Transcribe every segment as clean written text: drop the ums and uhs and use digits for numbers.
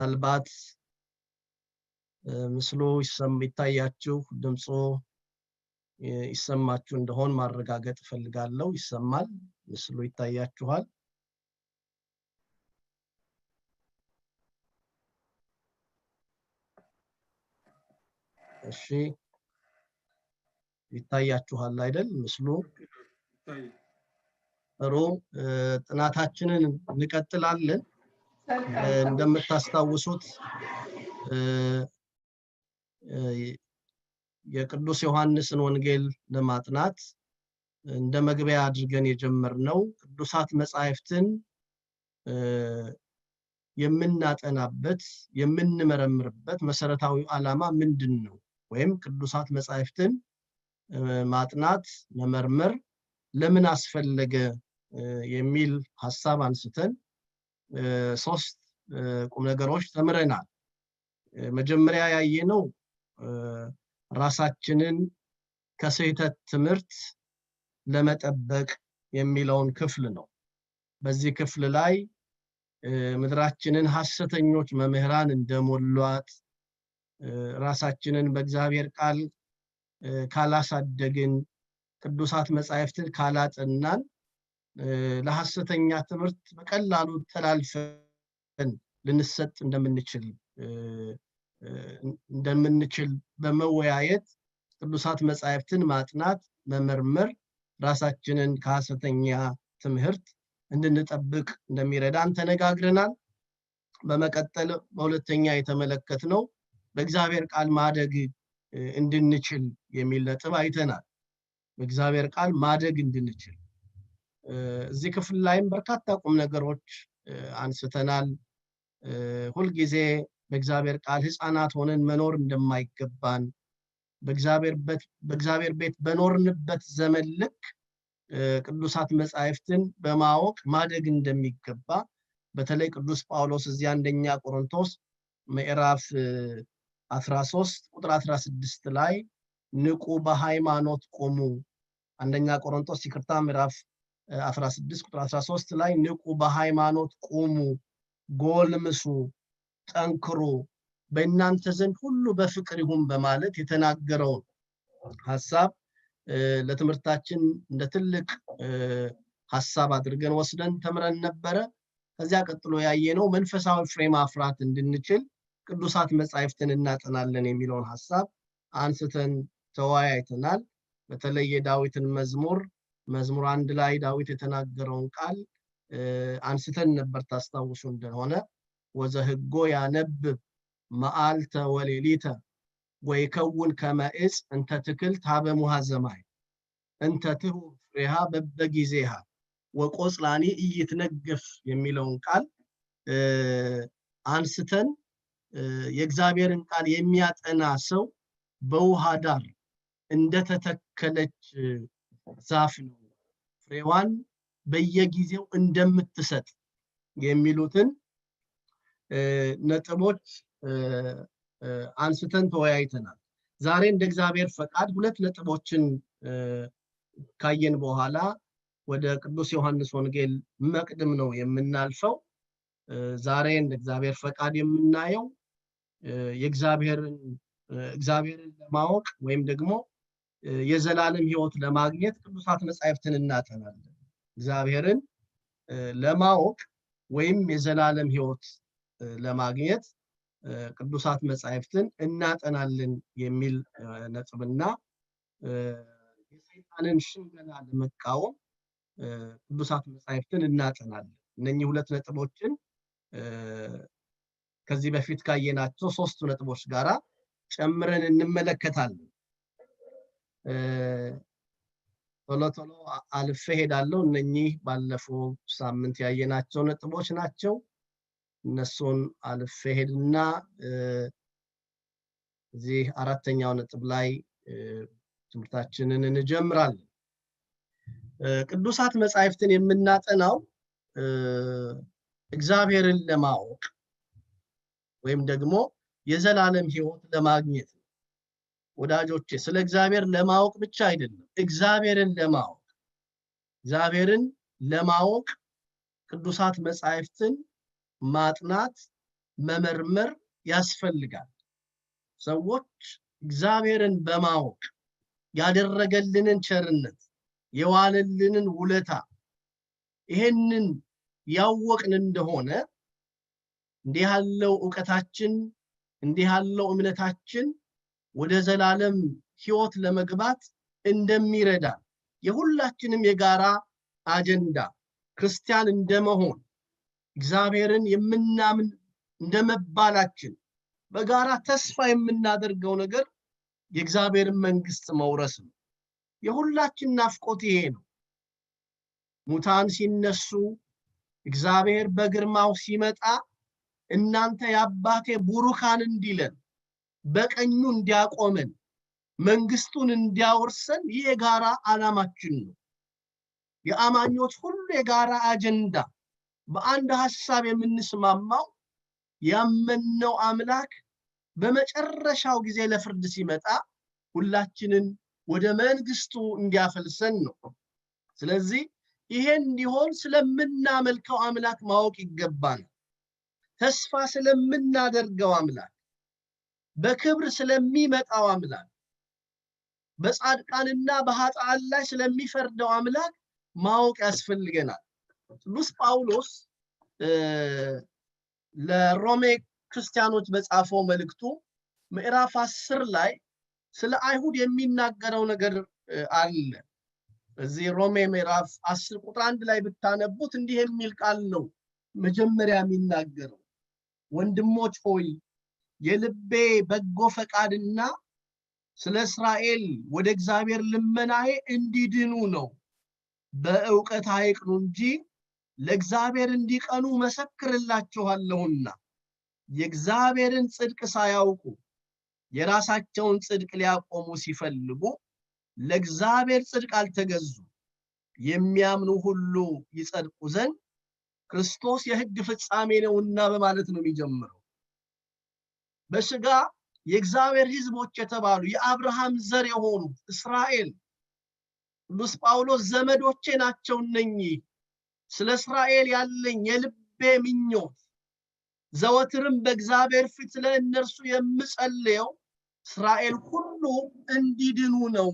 ምናልባት ምስሉ ይታያችሁ ድምጹ ይሰማችሁ እንደሆን ማረጋገጥ ፈልጋለሁ። ይሰማል? ምስሉ ይታያችኋል? እሺ ይታያችኋል አይደል? ምስሉ ጥሩ። ጥናታችንን እንቀጥላለን። እንደምታስታውሱት የቅዱስ ዮሐንስን ወንጌል ለማጥናት እንደ መግቢያ አድርገን የጀመርነው ቅዱሳት መጻሕፍትን የምናጠናበት የምንመረምርበት መሰረታዊ ዓላማ ምንድነው? ወይም ቅዱሳት መጻሕፍትን ማጥናት መመርመር ለምን አስፈለገ የሚል ሐሳብ አንስተን ሶስት ቁም ነገሮች ተምረናል። መጀመሪያ ያየነው ራሳችንን ከስህተት ትምህርት ለመጠበቅ የሚለውን ክፍል ነው። በዚህ ክፍል ላይ ምድራችንን ሐሰተኞች መምህራን እንደሞሏት ራሳችንን በእግዚአብሔር ቃል ካላሳደግን ቅዱሳት መጻሕፍትን ካላጠናን ለሐሰተኛ ትምህርት በቀላሉ ተላልፈን ልንሰጥ እንደምንችል በመወያየት ቅዱሳት መጻሕፍትን ማጥናት መመርመር ራሳችንን ከሐሰተኛ ትምህርት እንድንጠብቅ እንደሚረዳን ተነጋግረናል። በመቀጠል በሁለተኛ የተመለከትነው በእግዚአብሔር ቃል ማደግ እንድንችል የሚል ነጥብ አይተናል። በእግዚአብሔር ቃል ማደግ እንድንችል እዚህ ክፍል ላይም በርካታ ቁም ነገሮች አንስተናል። ሁልጊዜ በእግዚአብሔር ቃል ሕፃናት ሆነን መኖር እንደማይገባን በእግዚአብሔር ቤት በኖርንበት ዘመን ልክ ቅዱሳት መጻሕፍትን በማወቅ ማደግ እንደሚገባ በተለይ ቅዱስ ጳውሎስ እዚህ አንደኛ ቆሮንቶስ ምዕራፍ 13 ቁጥር 16 ላይ ንቁ በሃይማኖት ቆሙ። አንደኛ ቆሮንቶስ ይቅርታ ምዕራፍ 16 ቁጥር 13 ላይ ንቁ በሃይማኖት ቆሙ፣ ጎልምሱ፣ ጠንክሩ፣ በእናንተ ዘንድ ሁሉ በፍቅር ይሁን በማለት የተናገረውን ሐሳብ ለትምህርታችን እንደ ትልቅ ሐሳብ አድርገን ወስደን ተምረን ነበረ። ከዚያ ቀጥሎ ያየነው መንፈሳዊ ፍሬ ማፍራት እንድንችል ቅዱሳት መጻሕፍትን እናጠናለን የሚለውን ሐሳብ አንስተን ተወያይተናል። በተለይ የዳዊትን መዝሙር 1 ላይ ዳዊት የተናገረውን ቃል አንስተን ነበር። ታስታውሱ እንደሆነ ወዘህጎ ያነብብ መዓልተ ወሌሊተ ወይከውን ከመ ዕፅ እንተ ትክል ታበ ሙሃ ዘማይ እንተ ትሁ ፍሬሃ በበጊዜሃ ወቆጽላኒ ኢይትነገፍ የሚለውን ቃል አንስተን የእግዚአብሔርን ቃል የሚያጠና ሰው በውሃ ዳር እንደተተከለች ዛፍ ነው፣ ፍሬዋን በየጊዜው እንደምትሰጥ የሚሉትን ነጥቦች አንስተን ተወያይተናል። ዛሬ እንደ እግዚአብሔር ፈቃድ ሁለት ነጥቦችን ካየን በኋላ ወደ ቅዱስ ዮሐንስ ወንጌል መቅድም ነው የምናልፈው። ዛሬ እንደ እግዚአብሔር ፈቃድ የምናየው እግዚአብሔርን ለማወቅ ወይም ደግሞ የዘላለም ሕይወት ለማግኘት ቅዱሳት መጻሕፍትን እናጠናለን። እግዚአብሔርን ለማወቅ ወይም የዘላለም ሕይወት ለማግኘት ቅዱሳት መጻሕፍትን እናጠናለን የሚል ነጥብና የሰይጣንን ሽንገላ ለመቃወም ቅዱሳት መጻሕፍትን እናጠናለን። እነኚህ ሁለት ነጥቦችን ከዚህ በፊት ካየናቸው ሶስቱ ነጥቦች ጋራ ጨምረን እንመለከታለን። ቶሎ አልፌ ሄዳለሁ። እነኚህ ባለፈው ሳምንት ያየናቸው ነጥቦች ናቸው። እነሱን አልፌ ሄድና እዚህ አራተኛው ነጥብ ላይ ትምህርታችንን እንጀምራለን። ቅዱሳት መጻሕፍትን የምናጠናው እግዚአብሔርን ለማወቅ ወይም ደግሞ የዘላለም ሕይወት ለማግኘት ነው። ወዳጆቼ ስለ እግዚአብሔር ለማወቅ ብቻ አይደለም፣ እግዚአብሔርን ለማወቅ ቅዱሳት መጻሕፍትን ማጥናት መመርመር ያስፈልጋል። ሰዎች እግዚአብሔርን በማወቅ ያደረገልንን ቸርነት የዋለልንን ውለታ ይሄንን ያወቅን እንደሆነ እንዲህ ያለው ዕውቀታችን እንዲህ ያለው እምነታችን ወደ ዘላለም ሕይወት ለመግባት እንደሚረዳ የሁላችንም የጋራ አጀንዳ ክርስቲያን እንደመሆን እግዚአብሔርን የምናምን እንደመባላችን በጋራ ተስፋ የምናደርገው ነገር የእግዚአብሔርን መንግስት መውረስ ነው። የሁላችን ናፍቆት ይሄ ነው። ሙታን ሲነሱ እግዚአብሔር በግርማው ሲመጣ እናንተ የአባቴ ቡሩካን እንዲለን በቀኙ እንዲያቆመን መንግስቱን እንዲያወርሰን ይህ የጋራ ዓላማችን ነው። የአማኞች ሁሉ የጋራ አጀንዳ በአንድ ሐሳብ የምንስማማው ያመነው አምላክ በመጨረሻው ጊዜ ለፍርድ ሲመጣ ሁላችንን ወደ መንግስቱ እንዲያፈልሰን ነው። ስለዚህ ይሄን እንዲሆን ስለምናመልከው አምላክ ማወቅ ይገባናል። ተስፋ ስለምናደርገው አምላክ፣ በክብር ስለሚመጣው አምላክ፣ በጻድቃንና በኃጥአን ላይ ስለሚፈርደው አምላክ ማወቅ ያስፈልገናል። ቅዱስ ጳውሎስ ለሮሜ ክርስቲያኖች በጻፈው መልእክቱ ምዕራፍ 10 ላይ ስለ አይሁድ የሚናገረው ነገር አለ። እዚህ ሮሜ ምዕራፍ 10 ቁጥር 1 ላይ ብታነቡት እንዲህ የሚል ቃል ነው መጀመሪያ የሚናገረው። ወንድሞች ሆይ የልቤ በጎ ፈቃድና ስለ እስራኤል ወደ እግዚአብሔር ልመናዬ እንዲድኑ ነው። በእውቀት አይቅኑ እንጂ ለእግዚአብሔር እንዲቀኑ መሰክርላችኋለሁና የእግዚአብሔርን ጽድቅ ሳያውቁ የራሳቸውን ጽድቅ ሊያቆሙ ሲፈልጉ ለእግዚአብሔር ጽድቅ አልተገዙ። የሚያምኑ ሁሉ ይጸድቁ ዘንድ ክርስቶስ የሕግ ፍጻሜ ነውና በማለት ነው የሚጀምረው። በሥጋ የእግዚአብሔር ሕዝቦች የተባሉ የአብርሃም ዘር የሆኑ እስራኤል ቅዱስ ጳውሎስ ዘመዶቼ ናቸው እነኚህ፣ ስለ እስራኤል ያለኝ የልቤ ምኞት ዘወትርም በእግዚአብሔር ፊት ለእነርሱ የምጸልየው እስራኤል ሁሉ እንዲድኑ ነው።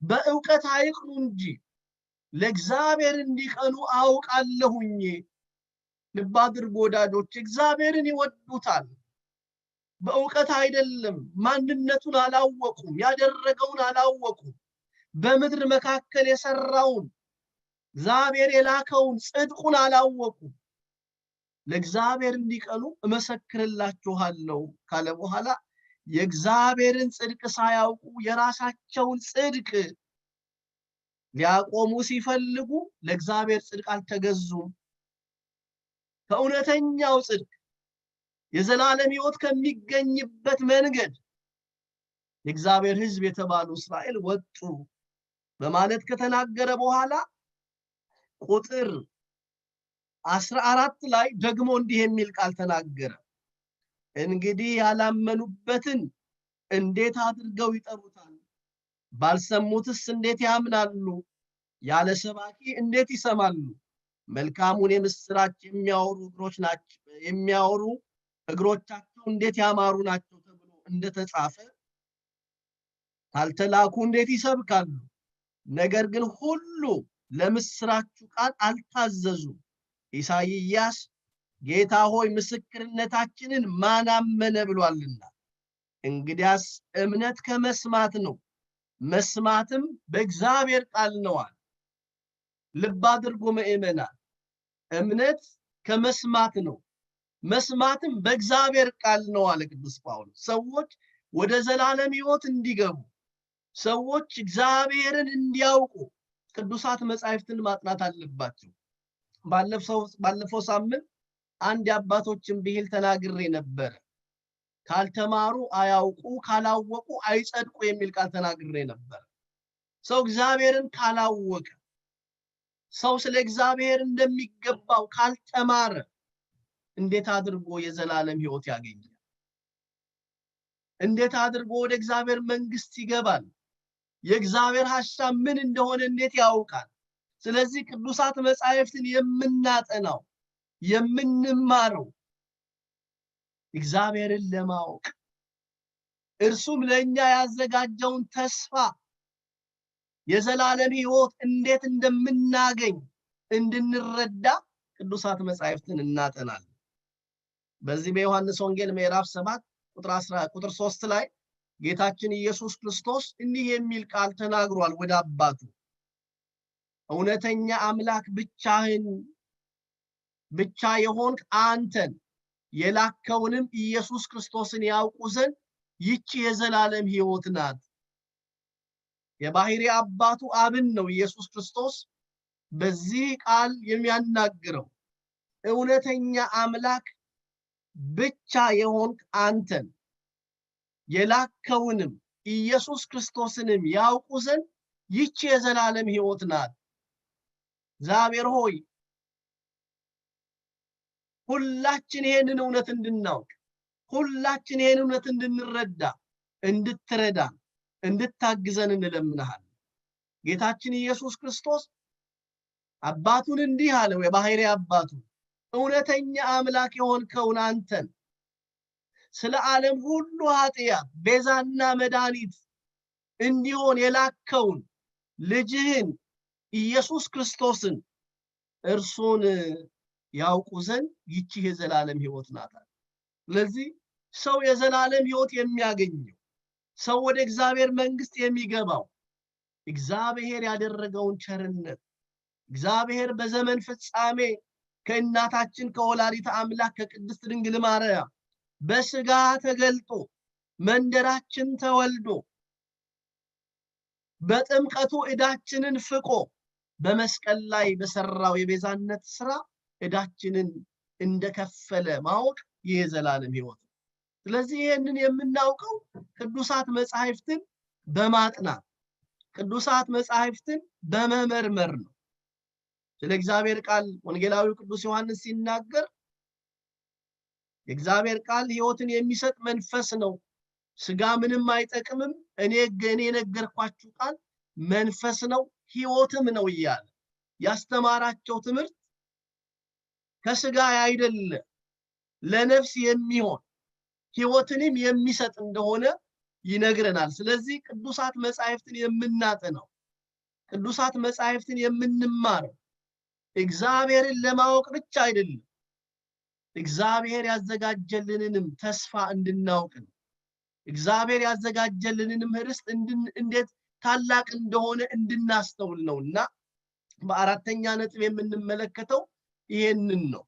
በእውቀት አይቅኑ እንጂ ለእግዚአብሔር እንዲቀኑ አውቃለሁኝ። ልብ አድርጉ ወዳጆች፣ እግዚአብሔርን ይወዱታል። በእውቀት አይደለም። ማንነቱን አላወቁም፣ ያደረገውን አላወቁም። በምድር መካከል የሰራውን እግዚአብሔር የላከውን ጽድቁን አላወቁም። ለእግዚአብሔር እንዲቀኑ እመሰክርላችኋለሁ ካለ በኋላ የእግዚአብሔርን ጽድቅ ሳያውቁ የራሳቸውን ጽድቅ ሊያቆሙ ሲፈልጉ ለእግዚአብሔር ጽድቅ አልተገዙም። ከእውነተኛው ጽድቅ የዘላለም ሕይወት ከሚገኝበት መንገድ የእግዚአብሔር ሕዝብ የተባሉ እስራኤል ወጡ በማለት ከተናገረ በኋላ ቁጥር 14 ላይ ደግሞ እንዲህ የሚል ቃል ተናገረ። እንግዲህ ያላመኑበትን እንዴት አድርገው ይጠሩታል? ባልሰሙትስ እንዴት ያምናሉ? ያለ ሰባኪ እንዴት ይሰማሉ? መልካሙን የምስራች የሚያወሩ እግሮቻቸው እንዴት ያማሩ ናቸው ተብሎ እንደተጻፈ ካልተላኩ እንዴት ይሰብካሉ? ነገር ግን ሁሉ ለምስራቹ ቃል አልታዘዙም። ኢሳይያስ ጌታ ሆይ ምስክርነታችንን ማን አመነ ብሏልና። እንግዲያስ እምነት ከመስማት ነው፣ መስማትም በእግዚአብሔር ቃል ነዋል። ልብ አድርጉ ምእመናን፣ እምነት ከመስማት ነው፣ መስማትም በእግዚአብሔር ቃል ነው አለ ቅዱስ ጳውሎስ። ሰዎች ወደ ዘላለም ሕይወት እንዲገቡ፣ ሰዎች እግዚአብሔርን እንዲያውቁ ቅዱሳት መጻሕፍትን ማጥናት አለባቸው። ባለፈው ሳምንት አንድ የአባቶችን ብሂል ተናግሬ ነበር። ካልተማሩ አያውቁ፣ ካላወቁ አይጸድቁ የሚል ቃል ተናግሬ ነበር። ሰው እግዚአብሔርን ካላወቀ፣ ሰው ስለ እግዚአብሔር እንደሚገባው ካልተማረ እንዴት አድርጎ የዘላለም ሕይወት ያገኛል? እንዴት አድርጎ ወደ እግዚአብሔር መንግስት ይገባል? የእግዚአብሔር ሐሳብ ምን እንደሆነ እንዴት ያውቃል? ስለዚህ ቅዱሳት መጻሕፍትን የምናጠናው የምንማረው እግዚአብሔርን ለማወቅ እርሱም ለኛ ያዘጋጀውን ተስፋ የዘላለም ሕይወት እንዴት እንደምናገኝ እንድንረዳ ቅዱሳት መጻሕፍትን እናጠናለን። በዚህ በዮሐንስ ወንጌል ምዕራፍ 7 ቁጥር 3 ላይ ጌታችን ኢየሱስ ክርስቶስ እንዲህ የሚል ቃል ተናግሯል ወደ አባቱ። እውነተኛ አምላክ ብቻ የሆንክ አንተን የላከውንም ኢየሱስ ክርስቶስን ያውቁ ዘንድ ይህች የዘላለም ሕይወት ናት። የባሕርይ አባቱ አብን ነው ኢየሱስ ክርስቶስ በዚህ ቃል የሚያናግረው። እውነተኛ አምላክ ብቻ የሆንክ አንተን የላከውንም ኢየሱስ ክርስቶስንም ያውቁ ዘንድ ይህች የዘላለም ሕይወት ናት። እግዚአብሔር ሆይ ሁላችን ይሄንን እውነት እንድናውቅ፣ ሁላችን ይሄንን እውነት እንድንረዳ፣ እንድትረዳን፣ እንድታግዘን እንለምንሃለን። ጌታችን ኢየሱስ ክርስቶስ አባቱን እንዲህ አለው፣ የባሕርይ አባቱ እውነተኛ አምላክ የሆንከውን አንተን ስለ ዓለም ሁሉ ኃጢአት ቤዛና መድኃኒት እንዲሆን የላከውን ልጅህን ኢየሱስ ክርስቶስን እርሱን ያውቁ ዘንድ ይህች የዘላለም ሕይወት ናት። ስለዚህ ሰው የዘላለም ሕይወት የሚያገኘው፣ ሰው ወደ እግዚአብሔር መንግስት የሚገባው እግዚአብሔር ያደረገውን ቸርነት፣ እግዚአብሔር በዘመን ፍጻሜ ከእናታችን ከወላዲተ አምላክ ከቅድስት ድንግል ማርያም በስጋ ተገልጦ መንደራችን ተወልዶ በጥምቀቱ ዕዳችንን ፍቆ በመስቀል ላይ በሰራው የቤዛነት ስራ ዕዳችንን እንደከፈለ ማወቅ የዘላለም ሕይወት። ስለዚህ ይሄንን የምናውቀው ቅዱሳት መጻሕፍትን በማጥናት ቅዱሳት መጻሕፍትን በመመርመር ነው። ስለ እግዚአብሔር ቃል ወንጌላዊው ቅዱስ ዮሐንስ ሲናገር የእግዚአብሔር ቃል ሕይወትን የሚሰጥ መንፈስ ነው፣ ስጋ ምንም አይጠቅምም፣ እኔ የነገርኳችሁ ቃል መንፈስ ነው ሕይወትም ነው እያለ ያስተማራቸው ትምህርት ከስጋ አይደለ ለነፍስ የሚሆን ሕይወትንም የሚሰጥ እንደሆነ ይነግረናል። ስለዚህ ቅዱሳት መጻሕፍትን የምናጠናው፣ ቅዱሳት መጻሕፍትን የምንማረው እግዚአብሔርን ለማወቅ ብቻ አይደለም፣ እግዚአብሔር ያዘጋጀልንንም ተስፋ እንድናውቅ ነው። እግዚአብሔር ያዘጋጀልንንም ርስት እንዴት ታላቅ እንደሆነ እንድናስተውል ነውና በአራተኛ ነጥብ የምንመለከተው ይሄንን ነው።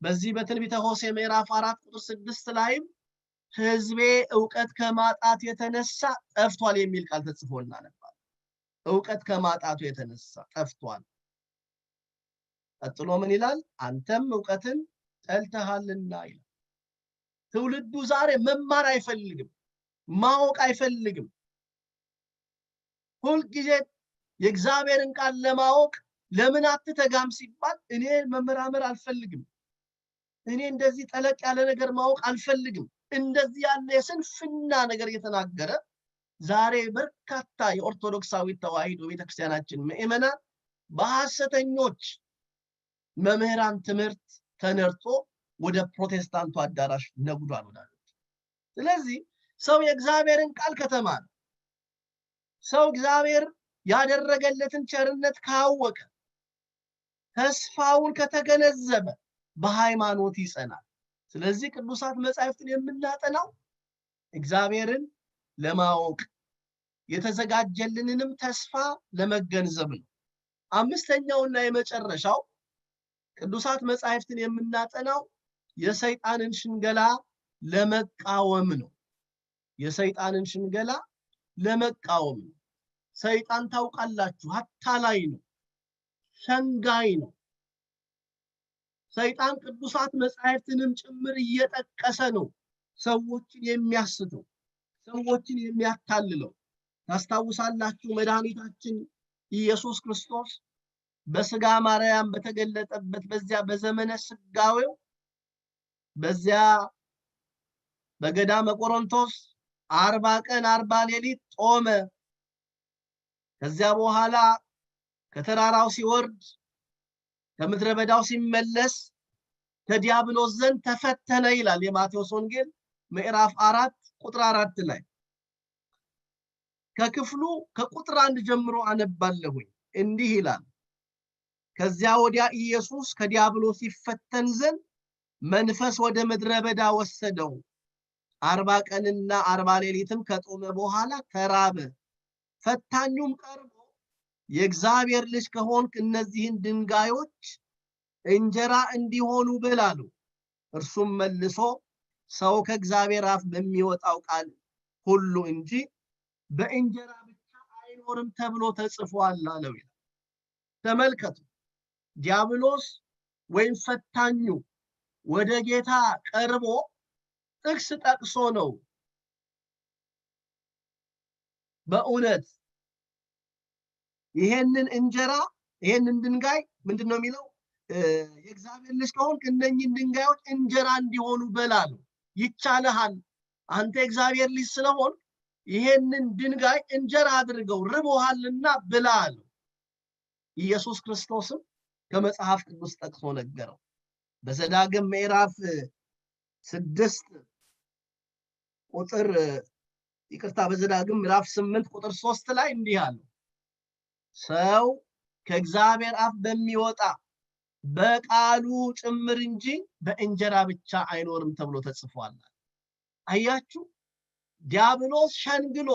በዚህ በትንቢተ ሆሴዕ ምዕራፍ 4 ቁጥር 6 ላይም ሕዝቤ ዕውቀት ከማጣት የተነሳ ጠፍቷል የሚል ቃል ተጽፎ እናነባለን። ዕውቀት ከማጣቱ የተነሳ ጠፍቷል። ቀጥሎ ምን ይላል? አንተም ዕውቀትን ጠልተሃልና ይላል። ትውልዱ ዛሬ መማር አይፈልግም፣ ማወቅ አይፈልግም። ሁልጊዜ የእግዚአብሔርን ቃል ለማወቅ ለምን አትተጋም ሲባል እኔ መመራመር አልፈልግም፣ እኔ እንደዚህ ጠለቅ ያለ ነገር ማወቅ አልፈልግም፣ እንደዚህ ያለ የስንፍና ነገር እየተናገረ ዛሬ በርካታ የኦርቶዶክሳዊ ተዋሕዶ ቤተክርስቲያናችን ምእመናን በሐሰተኞች መምህራን ትምህርት ተነርቶ ወደ ፕሮቴስታንቱ አዳራሽ ነጉዷል ወዳጆች። ስለዚህ ሰው የእግዚአብሔርን ቃል ከተማረ፣ ሰው እግዚአብሔር ያደረገለትን ቸርነት ካወቀ፣ ተስፋውን ከተገነዘበ በሃይማኖት ይጸናል። ስለዚህ ቅዱሳት መጻሕፍትን የምናጠናው እግዚአብሔርን ለማወቅ የተዘጋጀልንንም ተስፋ ለመገንዘብ ነው። አምስተኛውና የመጨረሻው ቅዱሳት መጻሕፍትን የምናጠናው የሰይጣንን ሽንገላ ለመቃወም ነው። የሰይጣንን ሽንገላ ለመቃወም ነው። ሰይጣን ታውቃላችሁ አታላይ ነው፣ ሸንጋይ ነው። ሰይጣን ቅዱሳት መጻሕፍትንም ጭምር እየጠቀሰ ነው ሰዎችን የሚያስተው፣ ሰዎችን የሚያታልለው። ታስታውሳላችሁ መድኃኒታችን ኢየሱስ ክርስቶስ በስጋ ማርያም በተገለጠበት በዚያ በዘመነ ስጋዌው በዚያ በገዳመ ቆሮንቶስ 40 ቀን 40 ሌሊት ጾመ። ከዚያ በኋላ ከተራራው ሲወርድ ከምድረ በዳው ሲመለስ ከዲያብሎስ ዘንድ ተፈተነ ይላል የማቴዎስ ወንጌል ምዕራፍ 4 ቁጥር 4 ላይ። ከክፍሉ ከቁጥር 1 ጀምሮ አነባለሁኝ። እንዲህ ይላል፣ ከዚያ ወዲያ ኢየሱስ ከዲያብሎስ ይፈተን ዘንድ መንፈስ ወደ ምድረ በዳ ወሰደው። 40 ቀንና 40 ሌሊትም ከጦመ በኋላ ተራበ። ፈታኙም ቀርቦ የእግዚአብሔር ልጅ ከሆንክ እነዚህን ድንጋዮች እንጀራ እንዲሆኑ ብላ አለው። እርሱም መልሶ ሰው ከእግዚአብሔር አፍ በሚወጣው ቃል ሁሉ እንጂ በእንጀራ ብቻ አይኖርም ተብሎ ተጽፏል አለው ይላል። ተመልከቱ፣ ዲያብሎስ ወይም ፈታኙ ወደ ጌታ ቀርቦ ጥቅስ ጠቅሶ ነው በእውነት ይሄንን እንጀራ ይሄንን ድንጋይ ምንድነው የሚለው? የእግዚአብሔር ልጅ ከሆንክ እነኚህን ድንጋዮች እንጀራ እንዲሆኑ በላ ነው። ይቻልሃል፣ አንተ የእግዚአብሔር ልጅ ስለሆን ይሄንን ድንጋይ እንጀራ አድርገው ርቦሃልና ብላ አለው። ኢየሱስ ክርስቶስም ከመጽሐፍ ቅዱስ ጠቅሶ ነገረው። በዘዳግም ምዕራፍ 6 ቁጥር በዘዳግም ምዕራፍ 8 ቁጥር 3 ላይ እንዲህ አለ፣ ሰው ከእግዚአብሔር አፍ በሚወጣ በቃሉ ጭምር እንጂ በእንጀራ ብቻ አይኖርም ተብሎ ተጽፏል። አያችሁ፣ ዲያብሎስ ሸንግሎ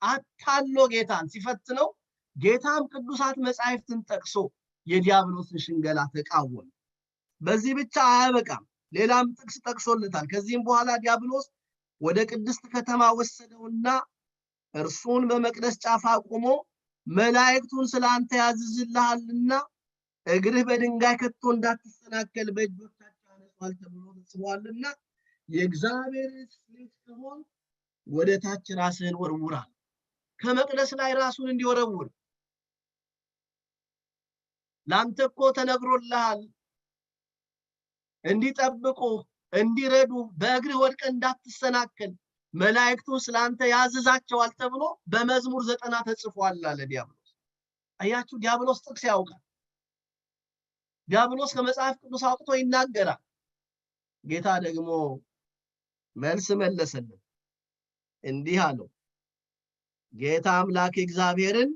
አታሎ ጌታን ሲፈትነው ጌታም ቅዱሳት መጻሕፍትን ጠቅሶ የዲያብሎስን ሽንገላ ተቃወመ። በዚህ ብቻ አያበቃም፣ ሌላም ጥቅስ ጠቅሶለታል። ከዚህም በኋላ ዲያብሎስ ወደ ቅድስት ከተማ ወሰደውና እርሱን በመቅደስ ጫፍ አቁሞ መላእክቱን ስላንተ ያዝዝልሃልና እግርህ በድንጋይ ከቶ እንዳትሰናከል በእጆቻቸው አነሷል ተብሎ ተጽፏልና የእግዚአብሔር ልጅ ከሆን ወደ ታች ራስህን ወርውር። ከመቅደስ ላይ ራሱን እንዲወረውር ላንተ እኮ ተነግሮልሃል፣ እንዲጠብቁ እንዲረዱ በእግርህ ወድቀህ እንዳትሰናከል መላእክቱን ስላንተ ያዝዛቸዋል ተብሎ በመዝሙር 90 ተጽፏል አለ ዲያብሎስ። አያችሁ፣ ዲያብሎስ ጥቅስ ያውቃል። ዲያብሎስ ከመጽሐፍ ቅዱስ አውጥቶ ይናገራል። ጌታ ደግሞ መልስ መለሰለት፣ እንዲህ አለው፣ ጌታ አምላክ እግዚአብሔርን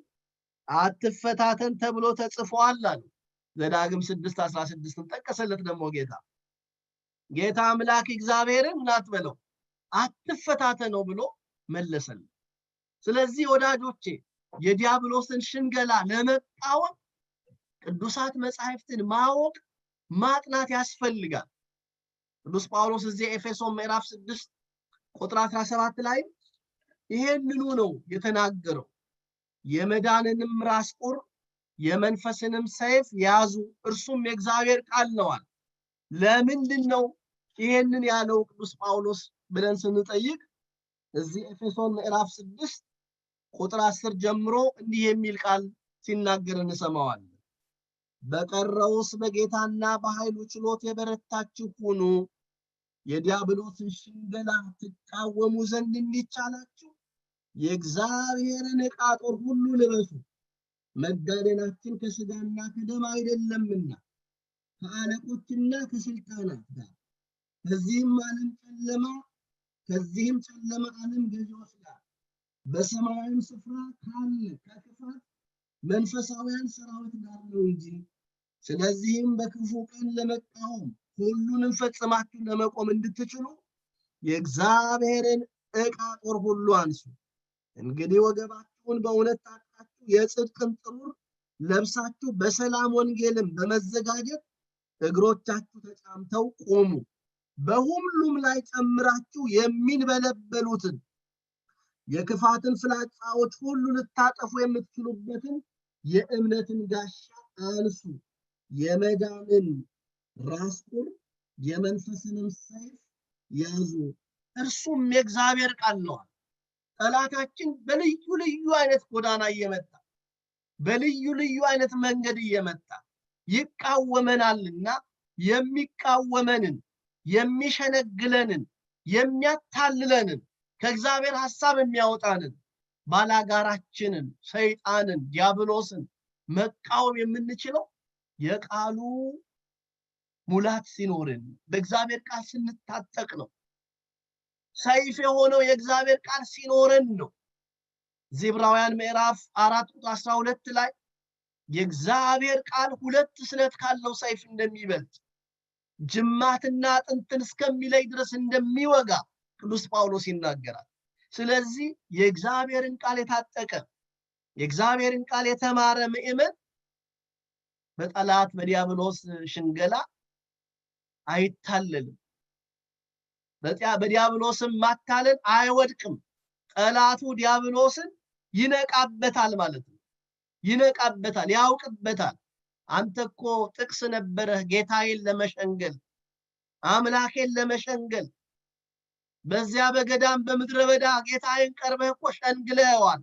አትፈታተን ተብሎ ተጽፏል አለ። ዘዳግም 6:16 ጠቀሰለት። ደግሞ ጌታ አምላክ እግዚአብሔርን አትበለው አትፈታተነው ብሎ መለሰለት። ስለዚህ ወዳጆቼ የዲያብሎስን ሽንገላ ለመቃወም ቅዱሳት መጻሕፍትን ማወቅ ማጥናት ያስፈልጋል። ቅዱስ ጳውሎስ እዚህ ኤፌሶን ምዕራፍ 6 ቁጥር 17 ላይ ይሄንኑ ነው የተናገረው። የመዳንንም ራስ ቁር የመንፈስንም ሰይፍ ያዙ፣ እርሱም የእግዚአብሔር ቃል ነዋል። ለምንድን ነው ይሄንን ያለው ቅዱስ ጳውሎስ ብለን ስንጠይቅ እዚህ ኤፌሶን ምዕራፍ 6 ቁጥር 10 ጀምሮ እንዲህ የሚል ቃል ሲናገር እንሰማዋለን። በቀረውስ በጌታና በኃይሉ ችሎት የበረታችሁ ሁኑ፣ የዲያብሎስን ሽንገላ ትቃወሙ ዘንድ እንዲቻላችሁ የእግዚአብሔርን ዕቃ ጦር ሁሉ ልበሱ። መጋደላችን ከሥጋና ከደም አይደለምና ከአለቆችና ከስልጣናት ጋር ከዚህም ጨለማ ዓለም ገዢዎች ጋር በሰማያዊም ስፍራ ካለ ከክፋት መንፈሳውያን ሰራዊት ጋር ነው እንጂ። ስለዚህም በክፉ ቀን ለመቃወም ሁሉንም ፈጽማችሁ ለመቆም እንድትችሉ የእግዚአብሔርን ዕቃ ጦር ሁሉ አንሱ። እንግዲህ ወገባችሁን በእውነት ታጥቃችሁ የጽድቅን ጥሩር ለብሳችሁ በሰላም ወንጌልም በመዘጋጀት እግሮቻችሁ ተጫምተው ቆሙ። በሁሉም ላይ ጨምራችሁ የሚንበለበሉትን የክፋትን ፍላጻዎች ሁሉ ልታጠፉ የምትችሉበትን የእምነትን ጋሻ አንሱ። የመዳንን ራስ ቁር የመንፈስንም ሰይፍ ያዙ፣ እርሱም የእግዚአብሔር ቃል ነው። ጠላታችን በልዩ ልዩ አይነት ጎዳና እየመጣ በልዩ ልዩ አይነት መንገድ እየመጣ ይቃወመናልና የሚቃወመንን የሚሸነግለንን የሚያታልለንን ከእግዚአብሔር ሐሳብ የሚያወጣንን ባላጋራችንን ሰይጣንን ዲያብሎስን መቃወም የምንችለው የቃሉ ሙላት ሲኖርን በእግዚአብሔር ቃል ስንታጠቅ ነው። ሰይፍ የሆነው የእግዚአብሔር ቃል ሲኖረን ነው። ዕብራውያን ምዕራፍ 4 ቁጥር 12 ላይ የእግዚአብሔር ቃል ሁለት ስለት ካለው ሰይፍ እንደሚበልጥ ጅማትና አጥንትን እስከሚለይ ድረስ እንደሚወጋ ቅዱስ ጳውሎስ ይናገራል። ስለዚህ የእግዚአብሔርን ቃል የታጠቀ የእግዚአብሔርን ቃል የተማረ ምእመን በጠላት በዲያብሎስ ሽንገላ አይታለልም። በዲያብሎስም ማታለል አይወድቅም። ጠላቱ ዲያብሎስን ይነቃበታል ማለት ነው። ይነቃበታል፣ ያውቅበታል። አንተ እኮ ጥቅስ ነበረህ ጌታዬን ለመሸንገል፣ አምላኬን ለመሸንገል፣ በዚያ በገዳም በምድረ በዳ ጌታዬን ቀርበህ እኮ ሸንግለዋል።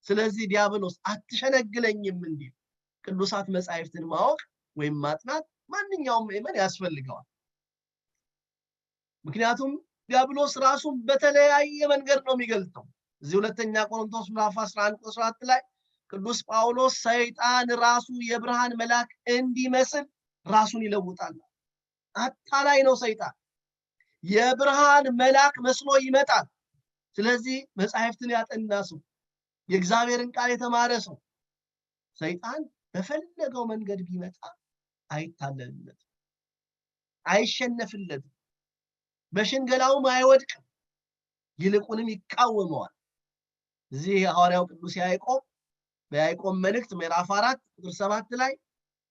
ስለዚህ ዲያብሎስ አትሸነግለኝም እንዲል ቅዱሳት መጻሕፍትን ማወቅ ወይም ማጥናት ማንኛውም ምእመን ያስፈልገዋል። ምክንያቱም ዲያብሎስ ራሱን በተለያየ መንገድ ነው የሚገልጠው። እዚህ ሁለተኛ ቆሮንቶስ ምዕራፍ 11 ቁጥር 7 ላይ ቅዱስ ጳውሎስ ሰይጣን ራሱ የብርሃን መልአክ እንዲመስል ራሱን ይለውጣል። አታላይ ነው ሰይጣን፣ የብርሃን መልአክ መስሎ ይመጣል። ስለዚህ መጻሕፍትን ያጠና ሰው፣ የእግዚአብሔርን ቃል የተማረ ሰው ሰይጣን በፈለገው መንገድ ቢመጣ አይታለልለትም፣ አይሸነፍለትም፣ በሽንገላውም አይወድቅም፣ ይልቁንም ይቃወመዋል። እዚህ ሐዋርያው ቅዱስ ያዕቆብ በያዕቆብ መልእክት ምዕራፍ 4 ቁጥር 7 ላይ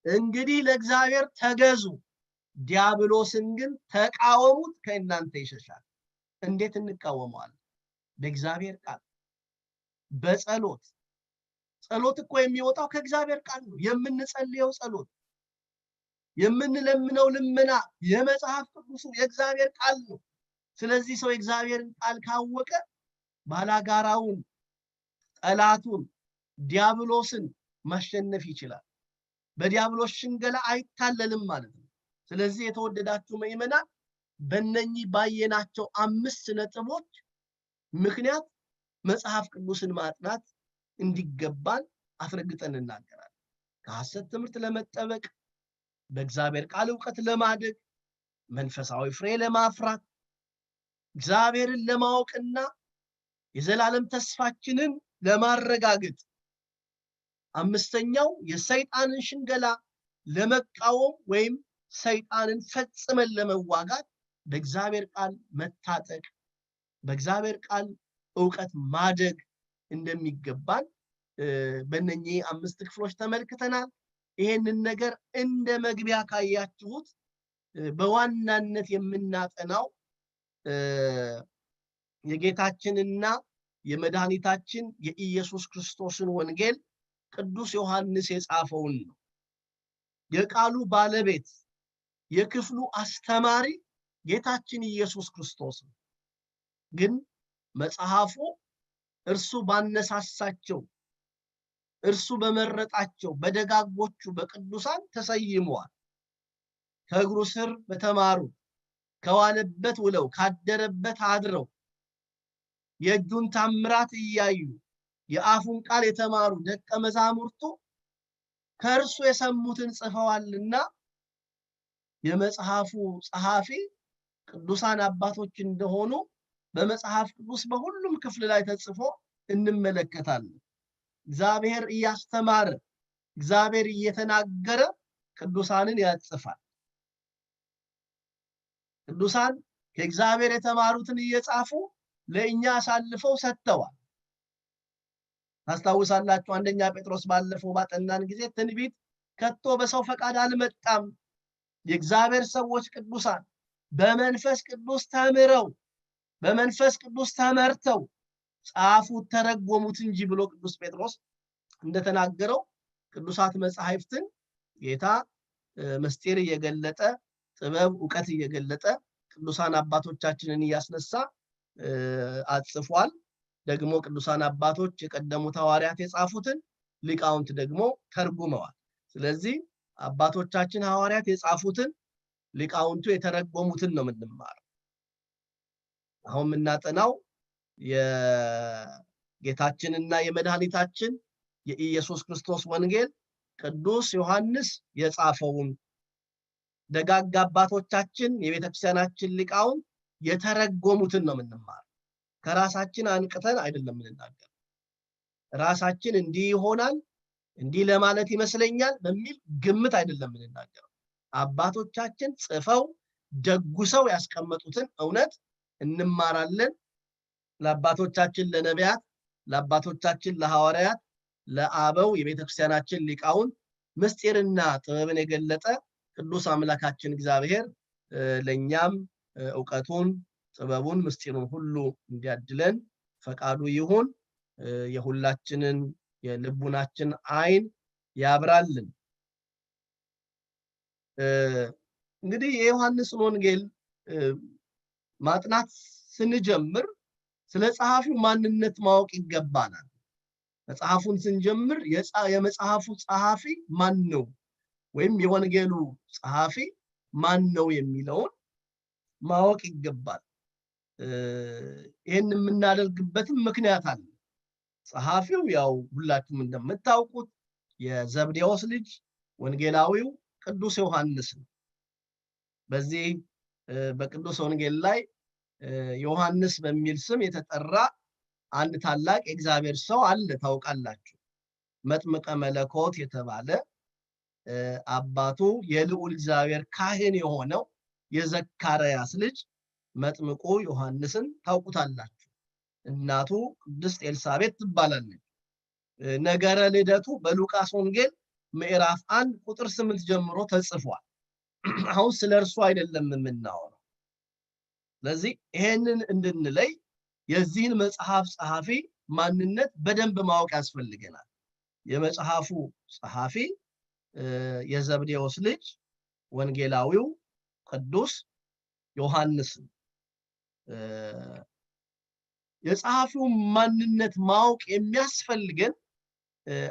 እንግዲህ ለእግዚአብሔር ተገዙ፣ ዲያብሎስን ግን ተቃወሙት፣ ከእናንተ ይሸሻል። እንዴት እንቃወመዋለን? በእግዚአብሔር ቃል፣ በጸሎት። ጸሎት እኮ የሚወጣው ከእግዚአብሔር ቃል ነው። የምንጸልየው ጸሎት፣ የምንለምነው ልመና የመጽሐፍ ቅዱሱ የእግዚአብሔር ቃል ነው። ስለዚህ ሰው የእግዚአብሔርን ቃል ካወቀ ባላጋራውን፣ ጠላቱን፣ ዲያብሎስን ማሸነፍ ይችላል። በዲያብሎስ ሽንገላ አይታለልም ማለት ነው። ስለዚህ የተወደዳችሁ ምእመናን በእነኚህ ባየናቸው 5 ነጥቦች ምክንያት መጽሐፍ ቅዱስን ማጥናት እንዲገባን አስረግጠን እናገራለን። ከሐሰት ትምህርት ለመጠበቅ፣ በእግዚአብሔር ቃል ዕውቀት ለማደግ፣ መንፈሳዊ ፍሬ ለማፍራት፣ እግዚአብሔርን ለማወቅና የዘላለም ተስፋችንን ለማረጋገጥ፣ አምስተኛው የሰይጣንን ሽንገላ ለመቃወም ወይም ሰይጣንን ፈጽመን ለመዋጋት በእግዚአብሔር ቃል መታጠቅ፣ በእግዚአብሔር ቃል ዕውቀት ማደግ እንደሚገባን በእነኚህ 5 ክፍሎች ተመልክተናል። ይሄንን ነገር እንደ መግቢያ ካያችሁት በዋናነት የምናጠናው የጌታችንና የመድኃኒታችን የኢየሱስ ክርስቶስን ወንጌል ቅዱስ ዮሐንስ የጻፈውን ነው። የቃሉ ባለቤት የክፍሉ አስተማሪ ጌታችን ኢየሱስ ክርስቶስ ነው። ግን መጽሐፉ እርሱ ባነሳሳቸው፣ እርሱ በመረጣቸው በደጋጎቹ በቅዱሳን ተሰይመዋል። ከእግሩ ስር በተማሩ፣ ከዋለበት ውለው፣ ካደረበት አድረው፣ የእጁን ታምራት እያዩ የአፉን ቃል የተማሩ ደቀ መዛሙርቱ ከእርሱ የሰሙትን ጽፈዋልና የመጽሐፉ ጸሐፊ ቅዱሳን አባቶች እንደሆኑ በመጽሐፍ ቅዱስ በሁሉም ክፍል ላይ ተጽፎ እንመለከታለን። እግዚአብሔር እያስተማረ፣ እግዚአብሔር እየተናገረ ቅዱሳንን ያጽፋል። ቅዱሳን ከእግዚአብሔር የተማሩትን እየጻፉ ለእኛ አሳልፈው ሰጥተዋል። ታስታውሳላችሁ፣ አንደኛ ጴጥሮስ ባለፈው ባጠናን ጊዜ ትንቢት ከቶ በሰው ፈቃድ አልመጣም፣ የእግዚአብሔር ሰዎች ቅዱሳን በመንፈስ ቅዱስ ተምረው በመንፈስ ቅዱስ ተመርተው ጻፉት ተረጎሙት እንጂ ብሎ ቅዱስ ጴጥሮስ እንደተናገረው ቅዱሳት መጻሕፍትን ጌታ ምስጢር እየገለጠ ጥበብ ዕውቀት እየገለጠ ቅዱሳን አባቶቻችንን እያስነሳ አጽፏል። ደግሞ ቅዱሳን አባቶች የቀደሙት ሐዋርያት የጻፉትን ሊቃውንት ደግሞ ተርጉመዋል። ስለዚህ አባቶቻችን ሐዋርያት የጻፉትን ሊቃውንቱ የተረጎሙትን ነው የምንማረው። አሁን የምናጠናው የጌታችንና የመድኃኒታችን የኢየሱስ ክርስቶስ ወንጌል ቅዱስ ዮሐንስ የጻፈውን ደጋግ አባቶቻችን የቤተክርስቲያናችን ሊቃውን የተረጎሙትን ነው የምንማር። ከራሳችን አንቅተን አይደለም የምንናገር። ራሳችን እንዲህ ይሆናል እንዲህ ለማለት ይመስለኛል በሚል ግምት አይደለም የምንናገር። አባቶቻችን ጽፈው ደጉሰው ያስቀመጡትን እውነት እንማራለን። ለአባቶቻችን ለነቢያት፣ ለአባቶቻችን ለሐዋርያት፣ ለአበው የቤተክርስቲያናችን ሊቃውን ምስጢርና ጥበብን የገለጠ ቅዱስ አምላካችን እግዚአብሔር ለኛም ዕውቀቱን ጥበቡን ምስጢሩን ሁሉ እንዲያድለን ፈቃዱ ይሁን። የሁላችንን የልቡናችን አይን ያብራልን። እንግዲህ የዮሐንስን ወንጌል ማጥናት ስንጀምር ስለ ጸሐፊው ማንነት ማወቅ ይገባናል። መጽሐፉን ስንጀምር የመጽሐፉ ጸሐፊ ማን ነው ወይም የወንጌሉ ጸሐፊ ማን ነው የሚለውን ማወቅ ይገባል። ይህን የምናደርግበትም ምክንያት አለ። ጸሐፊው ያው ሁላችሁም እንደምታውቁት የዘብዴዎስ ልጅ ወንጌላዊው ቅዱስ ዮሐንስ ነው። በዚህ በቅዱስ ወንጌል ላይ ዮሐንስ በሚል ስም የተጠራ አንድ ታላቅ የእግዚአብሔር ሰው አለ፣ ታውቃላችሁ። መጥምቀ መለኮት የተባለ አባቱ የልዑል እግዚአብሔር ካህን የሆነው የዘካርያስ ልጅ መጥምቁ ዮሐንስን ታውቁታላችሁ። እናቱ ቅድስት ኤልሳቤጥ ትባላለች። ነገረ ልደቱ በሉቃስ ወንጌል ምዕራፍ 1 ቁጥር 8 ጀምሮ ተጽፏል። አሁን ስለርሱ አይደለም የምናወራው። ስለዚህ ይሄንን እንድንለይ የዚህን መጽሐፍ ጸሐፊ ማንነት በደንብ ማወቅ ያስፈልገናል። የመጽሐፉ ጸሐፊ የዘብዴዎስ ልጅ ወንጌላዊው ቅዱስ ዮሐንስ። የጸሐፊው ማንነት ማወቅ የሚያስፈልገን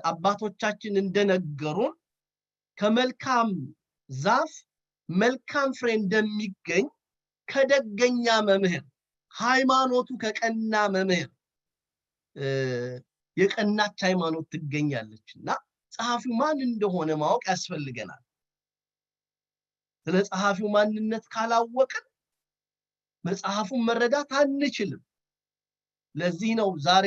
አባቶቻችን እንደነገሩን ከመልካም ዛፍ መልካም ፍሬ እንደሚገኝ ከደገኛ መምህር፣ ሃይማኖቱ ከቀና መምህር የቀናች ሃይማኖት ትገኛለችና ጸሐፊው ማን እንደሆነ ማወቅ ያስፈልገናል። ስለ ጸሐፊው ማንነት ካላወቅን መጽሐፉን መረዳት አንችልም። ለዚህ ነው ዛሬ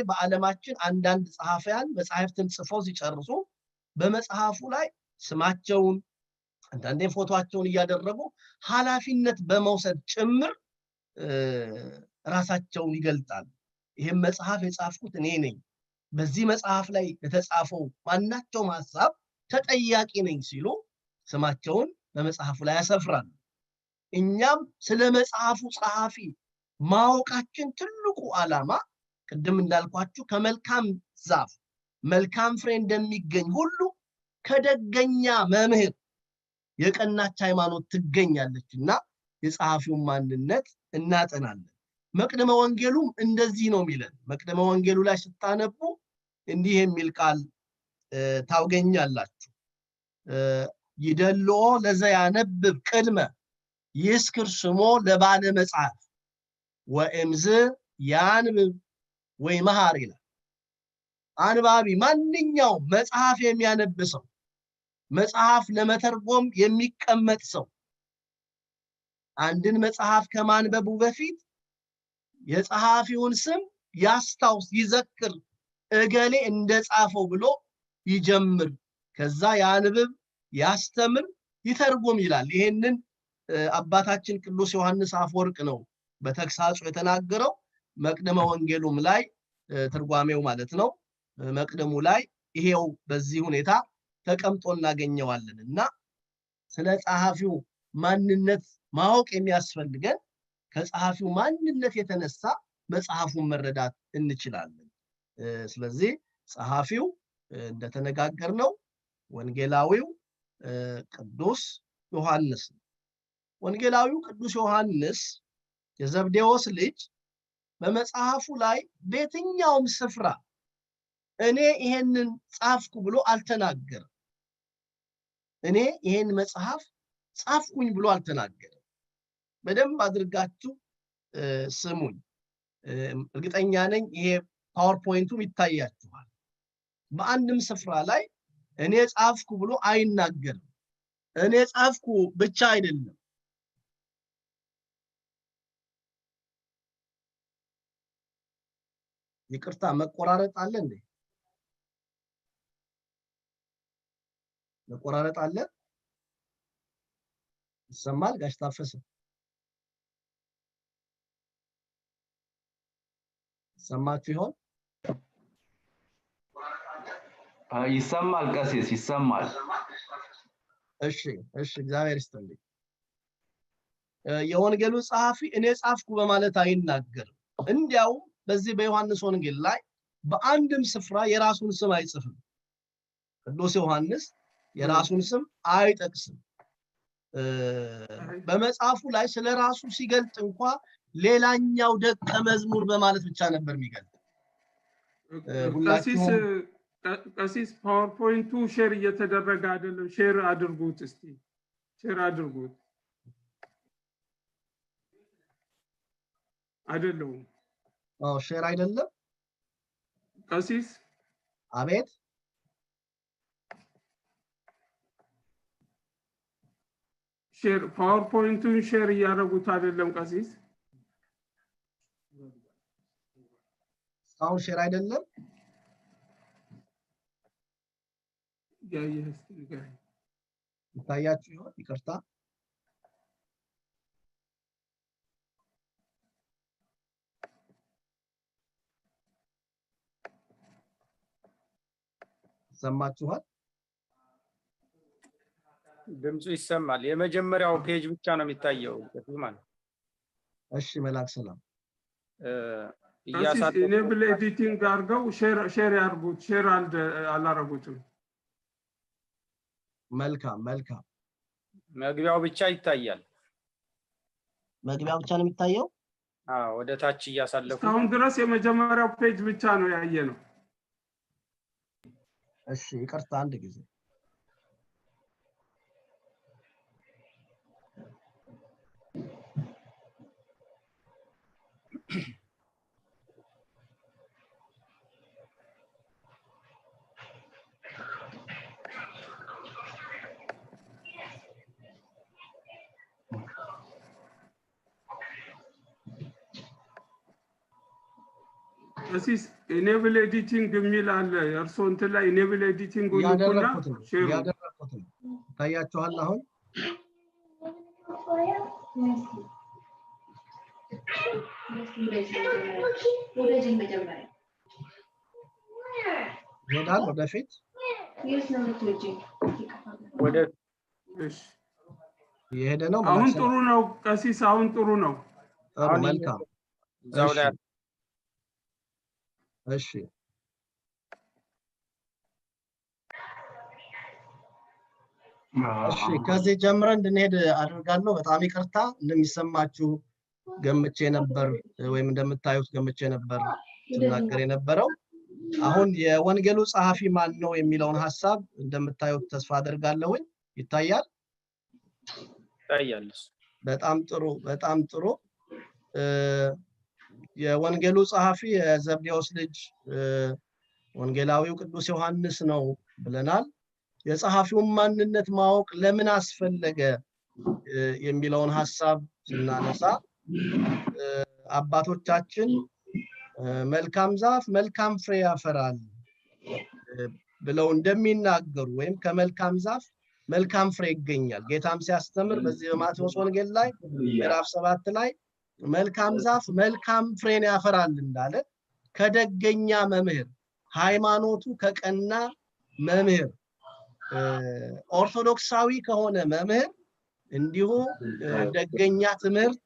በዓለማችን አንዳንድ ጸሐፊያን መጽሐፍትን ጽፈው ሲጨርሱ በመጽሐፉ ላይ ስማቸውን አንዳንዴ ፎቶአቸውን እያደረጉ ኃላፊነት በመውሰድ ጭምር ራሳቸውን ይገልጣሉ። ይሄን መጽሐፍ የጻፍኩት እኔ ነኝ፣ በዚህ መጽሐፍ ላይ የተጻፈው ማናቸውም ሐሳብ ተጠያቂ ነኝ ሲሉ ስማቸውን በመጽሐፉ ላይ ያሰፍራሉ። እኛም ስለ መጽሐፉ ጸሐፊ ማወቃችን ትልቁ ዓላማ ቅድም እንዳልኳችሁ ከመልካም ዛፍ መልካም ፍሬ እንደሚገኝ ሁሉ ከደገኛ መምህር የቀናች ሃይማኖት ትገኛለችና የጸሐፊውን ማንነት እናጠናለን። መቅደመ ወንጌሉም እንደዚህ ነው የሚለን። መቅደመ ወንጌሉ ላይ ስታነቡ እንዲህ የሚል ቃል ታገኛላችሁ። ይደልዎ ለዘያነብብ ቅድመ ይስክር ስሞ ለባለ መጽሐፍ ወእምዝ ያንብብ ወይ መሐር ይላል። አንባቢ ማንኛውም መጽሐፍ የሚያነብ ሰው፣ መጽሐፍ ለመተርጎም የሚቀመጥ ሰው አንድን መጽሐፍ ከማንበቡ በፊት የጸሐፊውን ስም ያስታውስ፣ ይዘክር፣ እገሌ እንደጻፈው ብሎ ይጀምር። ከዛ ያንብብ፣ ያስተምር፣ ይተርጉም ይላል። ይሄንን አባታችን ቅዱስ ዮሐንስ አፈወርቅ ነው በተግሳጹ የተናገረው። መቅደመ ወንጌሉም ላይ ትርጓሜው ማለት ነው መቅደሙ ላይ ይሄው በዚህ ሁኔታ ተቀምጦ እናገኘዋለን። እና ስለ ጸሐፊው ማንነት ማወቅ የሚያስፈልገን ከጸሐፊው ማንነት የተነሳ መጽሐፉን መረዳት እንችላለን። ስለዚህ ጸሐፊው እንደተነጋገርነው ወንጌላዊው ቅዱስ ዮሐንስ ነው። ወንጌላዊው ቅዱስ ዮሐንስ የዘብዴዎስ ልጅ በመጽሐፉ ላይ በየትኛውም ስፍራ እኔ ይሄንን ጻፍኩ ብሎ አልተናገረም። እኔ ይሄን መጽሐፍ ጻፍኩኝ ብሎ አልተናገረም። በደንብ አድርጋችሁ ስሙኝ። እርግጠኛ ነኝ ይሄ ፓወርፖይንቱም ይታያችኋል። በአንድም ስፍራ ላይ እኔ ጻፍኩ ብሎ አይናገርም። እኔ ጻፍኩ ብቻ አይደለም ይቅርታ መቆራረጥ አለ እንዴ መቆራረጥ አለ ይሰማል ጋሽ ታፈሰ ሰማችሁ ይሆን ይሰማል ቀሲስ ይሰማል እሺ እግዚአብሔር ይስጥልኝ የወንጌሉ ጸሐፊ እኔ ጻፍኩ በማለት አይናገርም እንዲያው በዚህ በዮሐንስ ወንጌል ላይ በአንድም ስፍራ የራሱን ስም አይጽፍም ቅዱስ ዮሐንስ የራሱን ስም አይጠቅስም በመጽሐፉ ላይ ስለራሱ ሲገልጥ እንኳን ሌላኛው ደቀ መዝሙር በማለት ብቻ ነበር የሚገልጥ ቀሲስ ፓወርፖይንቱ ሼር እየተደረገ አይደለም ሼር አድርጉት እስቲ ሼር አድርጉት አይደለም ሼር አይደለም ቀሲስ አቤት ሼር ፓወርፖይንቱን ሼር እያደረጉት አይደለም ቀሲስ አሁን ሼር አይደለም ይታያችሁ ይሆን ይቅርታ ሰማችኋል ድምጹ ይሰማል የመጀመሪያው ፔጅ ብቻ ነው የሚታየው ማለት እሺ መላክ ሰላም ኢኔብል ኤዲቲንግ አድርገው ሼር ያርጉት ሼር አላረጉትም መልካም መግቢያው ብቻ ይታያል መግቢያው ብቻ ነው የሚታየው ወደ ታች እያሳለፉ አሁን ድረስ የመጀመሪያው ፔጅ ብቻ ነው ያየነው እሺ ይቅርታ አንድ ጊዜ ቀሲስ ኢኔብል ኤዲቲንግ የሚል አለ እርሶ እንትን ላይ ኢኔብል ኤዲቲንግ ወይና ሼር ያደረኩት ታያችኋል አሁን ይሄዳል ወደፊት ወደ ይሄደ ነው አሁን ጥሩ ነው ቀሲስ አሁን ጥሩ ነው መልካም እሺ ከዚህ ጀምረን እንድንሄድ አድርጋለሁ በጣም ይቅርታ እንደሚሰማችሁ ገምቼ ነበር ወይም እንደምታዩት ገምቼ ነበር ተናገር የነበረው አሁን የወንጌሉ ጸሐፊ ማን ነው የሚለውን ሐሳብ እንደምታዩት ተስፋ አደርጋለሁ ይታያል በጣም ጥሩ የወንጌሉ ጸሐፊ የዘብዴዎስ ልጅ ወንጌላዊው ቅዱስ ዮሐንስ ነው ብለናል የጸሐፊውን ማንነት ማወቅ ለምን አስፈለገ የሚለውን ሐሳብ ስናነሳ አባቶቻችን መልካም ዛፍ መልካም ፍሬ ያፈራል ብለው እንደሚናገሩ ወይም ከመልካም ዛፍ መልካም ፍሬ ይገኛል ጌታም ሲያስተምር በዚህ በማቴዎስ ወንጌል ላይ ምዕራፍ 7 ላይ መልካም ዛፍ መልካም ፍሬን ያፈራል እንዳለ ከደገኛ መምህር ሃይማኖቱ ከቀና መምህር ኦርቶዶክሳዊ ከሆነ መምህር እንዲሁ ደገኛ ትምህርት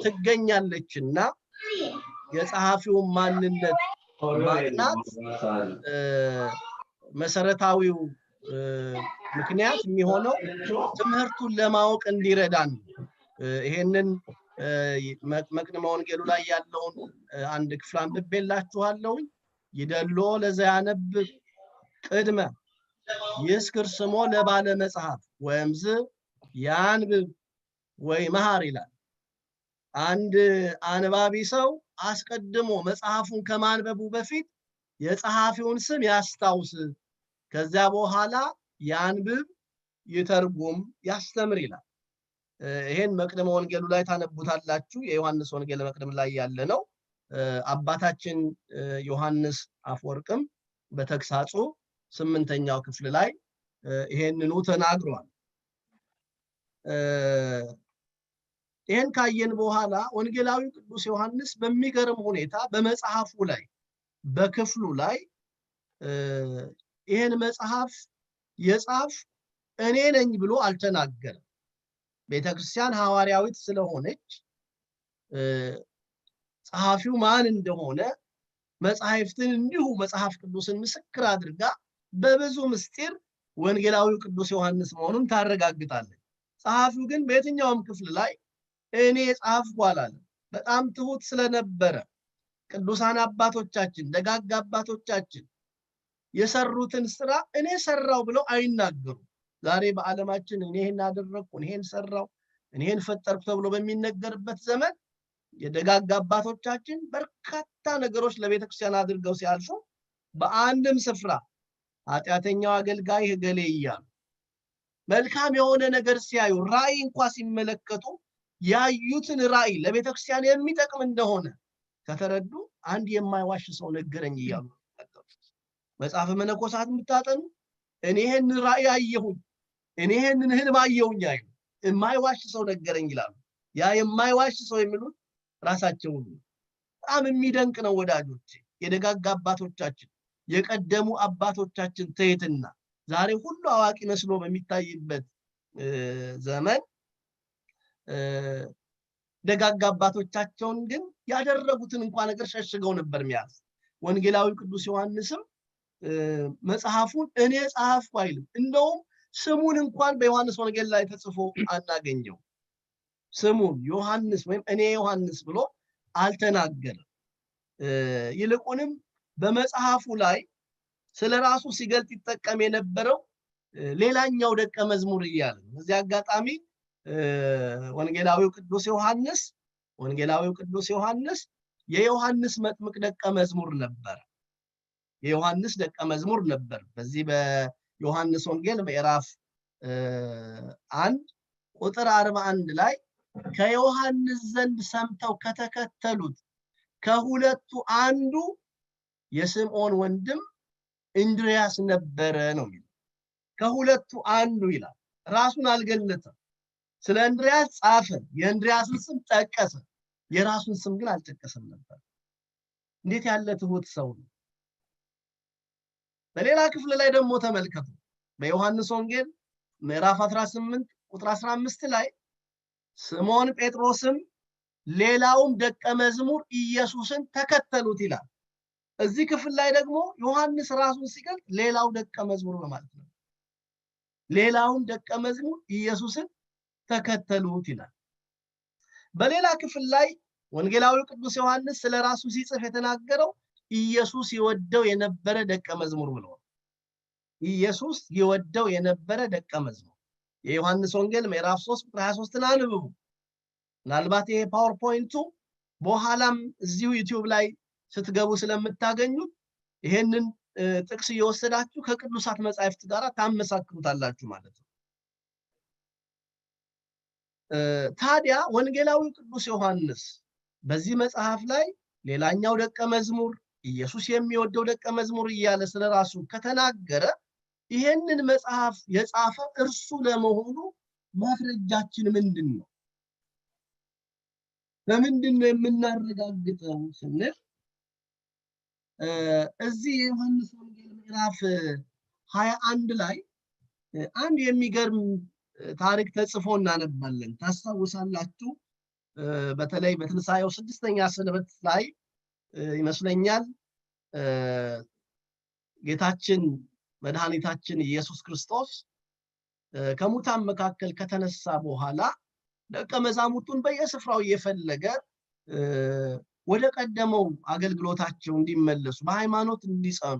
ትገኛለችና የጸሐፊው ማንነት ማጥናት መሰረታዊው ምክንያት የሚሆነው ትምህርቱን ለማወቅ እንዲረዳን ይሄንን መቅድመ ወንጌሉ ላይ ያለውን አንድ ክፍል አንብቤላችኋለሁ ይደሎ ለዘያነብ ቅድመ ይስክር ስሞ ለባለ መጽሐፍ ወምዝ ያንብብ ወይ መሐር ይላል አንድ አንባቢ ሰው አስቀድሞ መጽሐፉን ከማንበቡ በፊት የጸሐፊውን ስም ያስታውስ ከዛ በኋላ ያንብብ ይተርጉም ያስተምር ይላል። ይሄን መቅደመ ወንጌሉ ላይ ታነቡታላችሁ። የዮሐንስ ወንጌል መቅደም ላይ ያለ ነው። አባታችን ዮሐንስ አፈወርቅም በተግሳጹ 8ኛው ክፍል ላይ ይሄንኑ ተናግሯል። ይሄን ካየን በኋላ ወንጌላዊ ቅዱስ ዮሐንስ በሚገርም ሁኔታ በመጽሐፉ ላይ በክፍሉ ላይ ይሄን መጽሐፍ የጻፍ እኔ ነኝ ብሎ አልተናገረም። ቤተክርስቲያን ሐዋርያዊት ስለሆነች ጸሐፊው ማን እንደሆነ መጽሐፍትን እንዲሁ መጽሐፍ ቅዱስን ምስክር አድርጋ በብዙ ምስጢር ወንጌላዊው ቅዱስ ዮሐንስ መሆኑን ታረጋግጣለች። ጸሐፊው ግን በየትኛውም ክፍል ላይ እኔ ጻፍኩ አላለም። በጣም ትሁት ስለነበረ ቅዱሳን አባቶቻችን ደጋግ አባቶቻችን የሰሩትን ስራ እኔ ሰራው ብለው አይናገሩም። ዛሬ በዓለማችን እኔ ይሄን አደረኩ እኔ ይሄን ሰራው እኔ ይሄን ፈጠርኩ ተብሎ በሚነገርበት ዘመን የደጋግ አባቶቻችን በርካታ ነገሮች ለቤተክርስቲያን አድርገው ሲያልፉ በአንድም ስፍራ ኃጢአተኛው አገልጋይ ገሌ እያሉ መልካም የሆነ ነገር ሲያዩ ራእይ እንኳን ሲመለከቱ ያዩትን ራእይ ለቤተክርስቲያን የሚጠቅም እንደሆነ ከተረዱ አንድ የማይዋሽ ሰው ነገረኝ እያሉ መጽሐፈ መነኮሳት የምታጠኑ እኔ ይሄን ራእይ አየሁኝ እኔ ይሄንን ህልም አየሁኝ አይሉ የማይዋሽ ሰው ነገረኝ ይላሉ። ያ የማይዋሽ ሰው የሚሉት ራሳቸው ነው። በጣም የሚደንቅ ነው ወዳጆቼ። የደጋግ አባቶቻችን የቀደሙ አባቶቻችን ትህትና ዛሬ ሁሉ አዋቂ መስሎ በሚታይበት ዘመን ደጋግ አባቶቻቸውን ግን ያደረጉትን እንኳን ነገር ሸሽገው ነበር የሚያዝ። ወንጌላዊ ቅዱስ ዮሐንስም መጽሐፉን እኔ ጻፍኩ አይልም። እንደውም ስሙን እንኳን በዮሐንስ ወንጌል ላይ ተጽፎ አናገኘው። ስሙን ዮሐንስ ወይም እኔ ዮሐንስ ብሎ አልተናገረም። ይልቁንም በመጽሐፉ ላይ ስለራሱ ሲገልጥ ይጠቀም የነበረው ሌላኛው ደቀ መዝሙር እያለ በዚህ አጋጣሚ ወንጌላዊው ቅዱስ ዮሐንስ የዮሐንስ መጥምቅ ደቀ መዝሙር ነበር። የዮሐንስ ደቀ መዝሙር ነበር። በዚህ በዮሐንስ ወንጌል ምዕራፍ 1 ቁጥር 41 ላይ ከዮሐንስ ዘንድ ሰምተው ከተከተሉት ከሁለቱ አንዱ የስምዖን ወንድም እንድርያስ ነበረ ነው የሚለው። ከሁለቱ አንዱ ይላል። ራሱን አልገለጠም። ስለ እንድርያስ ጻፈ፣ የእንድርያስን ስም ጠቀሰ፣ የራሱን ስም ግን አልጠቀሰም ነበር። እንዴት ያለ ትሁት ሰው ነው! በሌላ ክፍል ላይ ደግሞ ተመልከቱ። በዮሐንስ ወንጌል ምዕራፍ 18 ቁጥር 15 ላይ ስምዖን ጴጥሮስም ሌላውም ደቀ መዝሙር ኢየሱስን ተከተሉት ይላል። እዚህ ክፍል ላይ ደግሞ ዮሐንስ ራሱን ሲገልጥ ሌላው ደቀ መዝሙር ነው ማለት ነው። ሌላውም ደቀ መዝሙር ኢየሱስን ተከተሉት ይላል። በሌላ ክፍል ላይ ወንጌላዊ ቅዱስ ዮሐንስ ስለራሱ ሲጽፍ የተናገረው ኢየሱስ ይወደው የነበረ ደቀ መዝሙር ብሎ ኢየሱስ ይወደው የነበረ ደቀ መዝሙር። የዮሐንስ ወንጌል ምዕራፍ 3 ቁጥር 23 አንብቡ። ምናልባት ይሄ ፓወርፖይንቱ በኋላም እዚሁ ዩቲዩብ ላይ ስትገቡ ስለምታገኙት ይሄንን ጥቅስ እየወሰዳችሁ ከቅዱሳት መጻሕፍት ጋር ታመሳክሩታላችሁ ማለት ነው። ታዲያ ወንጌላዊ ቅዱስ ዮሐንስ በዚህ መጽሐፍ ላይ ሌላኛው ደቀ መዝሙር ኢየሱስ የሚወደው ደቀ መዝሙር እያለ ስለራሱ ከተናገረ ይሄንን መጽሐፍ የጻፈ እርሱ ለመሆኑ ማስረጃችን ምንድን ነው? በምንድን ነው የምናረጋግጠው ስንል እዚህ የዮሐንስ ወንጌል ምዕራፍ 21 ላይ አንድ የሚገርም ታሪክ ተጽፎ እናነባለን። ታስታውሳላችሁ? በተለይ በትንሳኤው 6ኛ ሰንበት ላይ ይመስለኛል ጌታችን መድኃኒታችን ኢየሱስ ክርስቶስ ከሙታን መካከል ከተነሳ በኋላ ደቀ መዛሙርቱን በየስፍራው እየፈለገ ወደ ቀደመው አገልግሎታቸው እንዲመለሱ በሃይማኖት እንዲጸኑ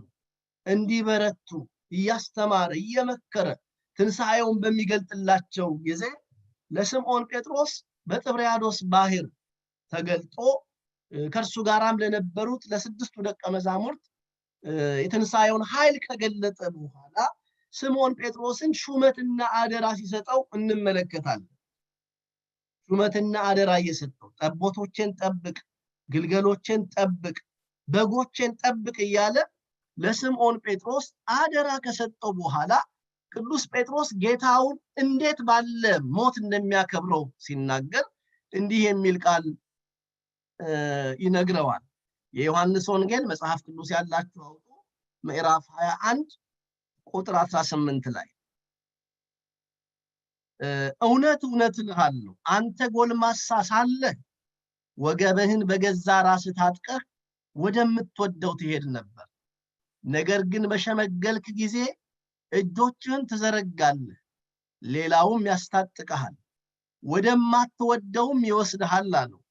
እንዲበረቱ እያስተማረ እየመከረ ትንሳኤውን በሚገልጥላቸው ጊዜ ለስምዖን ጴጥሮስ በጥብርያዶስ ባህር ተገልጦ ከእርሱ ጋራም ለነበሩት ለስድስቱ ደቀ መዛሙርት የትንሳኤውን ኃይል ከገለጠ በኋላ ስምዖን ጴጥሮስን ሹመትና አደራ ሲሰጠው እንመለከታለን። ሹመትና አደራ እየሰጠው ጠቦቶችን ጠብቅ፣ ግልገሎችን ጠብቅ፣ በጎችን ጠብቅ እያለ ለስምዖን ጴጥሮስ አደራ ከሰጠው በኋላ ቅዱስ ጴጥሮስ ጌታውን እንዴት ባለ ሞት እንደሚያከብረው ሲናገር እንዲህ የሚል ቃል ይነግረዋል። የዮሐንስ ወንጌል መጽሐፍ ቅዱስ ያላችሁ አውጡ ምዕራፍ 21 ቁጥር 18 ላይ እውነት እውነት እልሃለሁ አንተ ጎልማሳ ሳለህ ወገብህን በገዛ ራስህ ታጥቀህ ወደምትወደው ትሄድ ነበር። ነገር ግን በሸመገልክ ጊዜ እጆችህን ትዘረጋለህ፣ ሌላውም ያስታጥቀሃል፣ ወደማትወደውም ይወስድሃል አለው።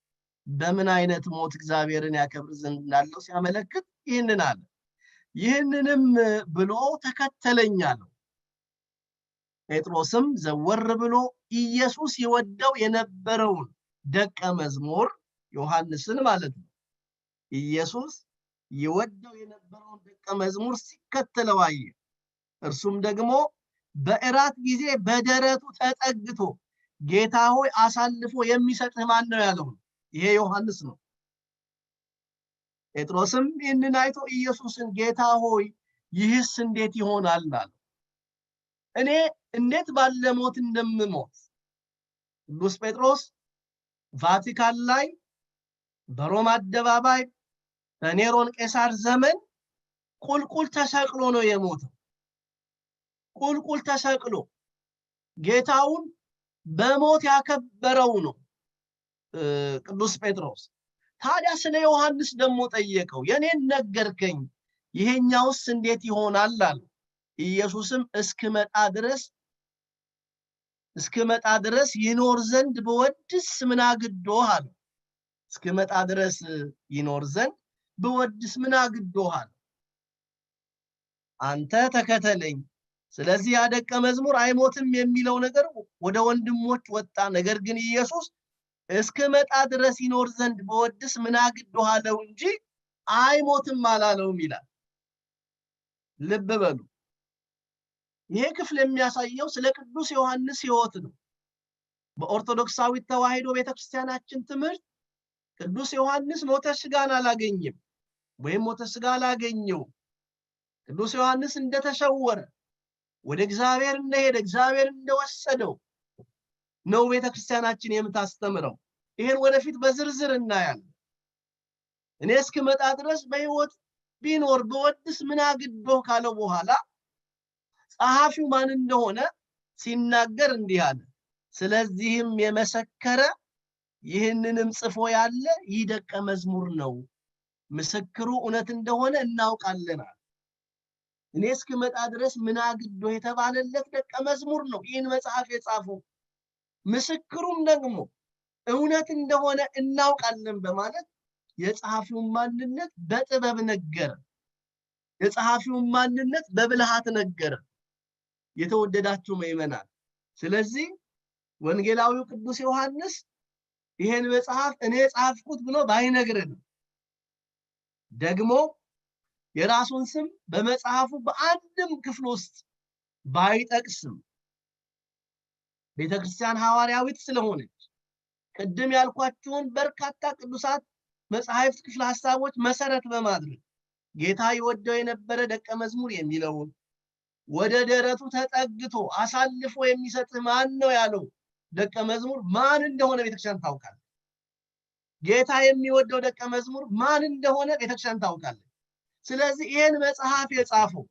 በምን አይነት ሞት እግዚአብሔርን ያከብር ዘንድ እንዳለው ሲያመለክት ይህንን አለ። ይህንንም ብሎ ተከተለኝ አለው። ጴጥሮስም ዘወር ብሎ ኢየሱስ ይወደው የነበረውን ደቀ መዝሙር ዮሐንስን ማለት ነው፣ ኢየሱስ ይወደው የነበረውን ደቀ መዝሙር ሲከተለው አየ። እርሱም ደግሞ በእራት ጊዜ በደረቱ ተጠግቶ ጌታ ሆይ አሳልፎ የሚሰጥህ ማን ነው ያለው? ይሄ ዮሐንስ ነው። ጴጥሮስም ይህንን አይቶ ኢየሱስን ጌታ ሆይ ይህስ እንዴት ይሆናል አለው። እኔ እንዴት ባለ ሞት እንደምሞት ቅዱስ ጴጥሮስ ቫቲካን ላይ በሮም አደባባይ በኔሮን ቄሳር ዘመን ቁልቁል ተሰቅሎ ነው የሞተው። ቁልቁል ተሰቅሎ ጌታውን በሞት ያከበረው ነው ቅዱስ ጴጥሮስ። ታዲያ ስለ ዮሐንስ ደግሞ ጠየቀው። የኔን ነገርከኝ፣ ይሄኛውስ እንዴት ይሆናል አለው። ኢየሱስም እስክመጣ ድረስ ይኖር ዘንድ በወድስ ምን አግዶህ አለው። እስክመጣ ድረስ ይኖር ዘንድ በወድስ ምን አግዶህ አለው። አንተ ተከተለኝ። ስለዚህ ያ ደቀ መዝሙር አይሞትም የሚለው ነገር ወደ ወንድሞች ወጣ። ነገር ግን ኢየሱስ እስክመጣ ድረስ ይኖር ዘንድ በወድስ ምን አግዶህ አለው እንጂ አይሞትም አላለውም ይላል። ልብ በሉ። ይሄ ክፍል የሚያሳየው ስለ ቅዱስ ዮሐንስ ሕይወት ነው። በኦርቶዶክሳዊት ተዋሕዶ ቤተክርስቲያናችን ትምህርት ቅዱስ ዮሐንስ ሞተ ሥጋን አላገኘም ወይም ሞተ ሥጋ አላገኘው። ቅዱስ ዮሐንስ እንደተሰወረ ወደ እግዚአብሔር እንደሄደ እግዚአብሔር እንደወሰደው ነው ቤተክርስቲያናችን የምታስተምረው። ይሄን ወደፊት በዝርዝር እናያለን። እኔ እስክመጣ ድረስ በሕይወት ቢኖር በወድስ ምን አግዶህ ካለው በኋላ ጸሐፊው ማን እንደሆነ ሲናገር እንዲህ አለ። ስለዚህም የመሰከረ ይህንንም ጽፎ ያለ ይህ ደቀ መዝሙር ነው፣ ምስክሩ እውነት እንደሆነ እናውቃለን። እኔ እስክመጣ ድረስ ምን አግዶህ የተባለለት ደቀ መዝሙር ነው ይህን መጽሐፍ የጻፈው። ምስክሩም ደግሞ እውነት እንደሆነ እናውቃለን በማለት የጸሐፊውን ማንነት በጥበብ ነገረ። የጸሐፊውን ማንነት በብልሃት ነገረ። የተወደዳችሁ ምእመናን፣ ስለዚህ ወንጌላዊው ቅዱስ ዮሐንስ ይሄን መጽሐፍ እኔ ጻፍኩት ብሎ ባይነግረን ደግሞ የራሱን ስም በመጽሐፉ በአንድም ክፍል ውስጥ ባይጠቅስም ቤተክርስቲያን ሐዋርያዊት ስለሆነች ቅድም ያልኳችሁን በርካታ ቅዱሳት መጽሐፍት ክፍል ሐሳቦች መሰረት በማድረግ ጌታ ይወደው የነበረ ደቀ መዝሙር የሚለውን ወደ ደረቱ ተጠግቶ አሳልፎ የሚሰጥ ማን ነው ያለው ደቀ መዝሙር ማን እንደሆነ ቤተክርስቲያን ታውቃለች። ጌታ የሚወደው ደቀ መዝሙር ማን እንደሆነ ቤተክርስቲያን ታውቃለች። ስለዚህ ይሄን መጽሐፍ የጻፈው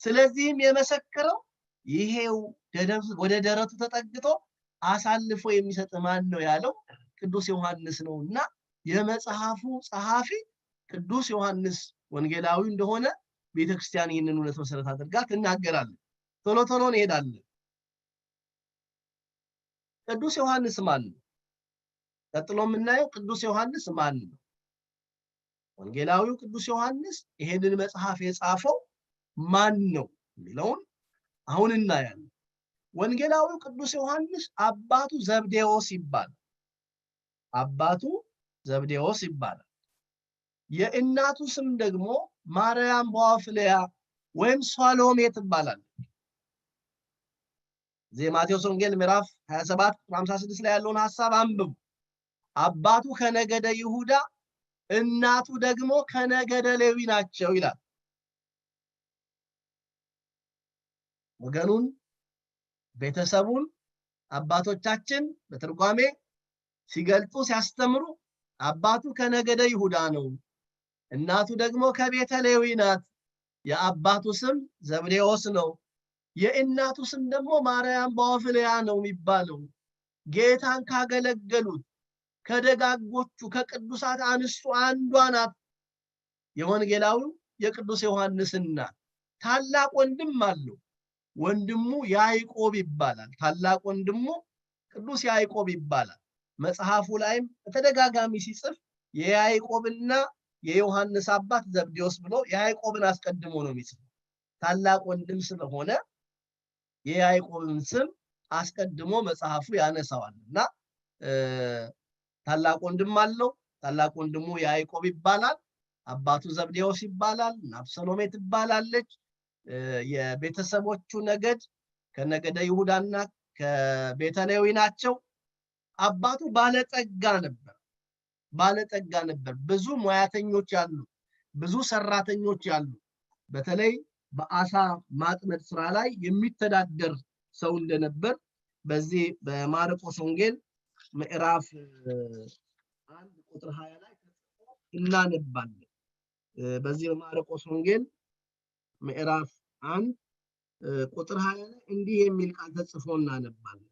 ስለዚህም የመሰከረው ይሄው ወደ ደረቱ ተጠግቶ አሳልፎ የሚሰጥ ማን ነው ያለው ቅዱስ ዮሐንስ ነውና የመጽሐፉ ጸሐፊ ቅዱስ ዮሐንስ ወንጌላዊ እንደሆነ ቤተክርስቲያን ይህንን እውነት መሰረት አድርጋ ትናገራለች። ቶሎ ቶሎ እንሄዳለን። ቅዱስ ዮሐንስ ማን ነው? ቀጥሎ የምናየው ቅዱስ ዮሐንስ ማን ነው? ወንጌላዊው ቅዱስ ዮሐንስ ይሄንን መጽሐፍ የጻፈው ማን ነው የሚለውን አሁን እናያለን። ወንጌላዊው ቅዱስ ዮሐንስ አባቱ ዘብዴዎስ ይባላል። አባቱ ዘብዴዎስ ይባላል። የእናቱ ስም ደግሞ ማርያም ቦአፍልያ ወይም ሷሎሜ ትባላለች። ማቴዎስ ወንጌል ምዕራፍ 27 56 ላይ ያለውን ሐሳብ አንብቡ። አባቱ ከነገደ ይሁዳ እናቱ ደግሞ ከነገደ ሌዊ ናቸው ይላል። ወገኑን ቤተሰቡን አባቶቻችን በትርጓሜ ሲገልጡ ሲያስተምሩ አባቱ ከነገደ ይሁዳ ነው፣ እናቱ ደግሞ ከቤተ ሌዊ ናት። የአባቱ ስም ዘብዴዎስ ነው፣ የእናቱ ስም ደግሞ ማርያም ባወፍልያ ነው የሚባለው። ጌታን ካገለገሉት ከደጋጎቹ ከቅዱሳት አንስቱ አንዷ ናት። የወንጌላዊው የቅዱስ ዮሐንስና ታላቅ ወንድም አለው። ወንድሙ ያዕቆብ ይባላል። ታላቅ ወንድሙ ቅዱስ ያዕቆብ ይባላል። መጽሐፉ ላይም በተደጋጋሚ ሲጽፍ የያዕቆብና የዮሐንስ አባት ዘብዴዎስ ብሎ ያዕቆብን አስቀድሞ ነው የሚጽፈው። ታላቅ ወንድም ስለሆነ የያዕቆብን ስም አስቀድሞ መጽሐፉ ያነሳዋልና ታላቅ ወንድም አለው። ታላቅ ወንድሙ ያዕቆብ ይባላል። አባቱ ዘብዴዎስ ይባላል። ናብሰሎሜ ትባላለች። የቤተሰቦቹ ነገድ ከነገደ ይሁዳና ከቤተ ሌዊ ናቸው። አባቱ ባለጠጋ ነበር። ባለጠጋ ነበር። ብዙ ሙያተኞች ያሉ፣ ብዙ ሰራተኞች ያሉ፣ በተለይ በአሳ ማጥመድ ስራ ላይ የሚተዳደር ሰው እንደነበር በዚህ በማርቆስ ወንጌል ምዕራፍ 1 ቁጥር 20 ላይ እናነባለን። በዚህ በማርቆስ ወንጌል ምዕራፍ 1 ቁጥር 20 ላይ እንዲህ የሚል ቃል ተጽፎ እናነባለን።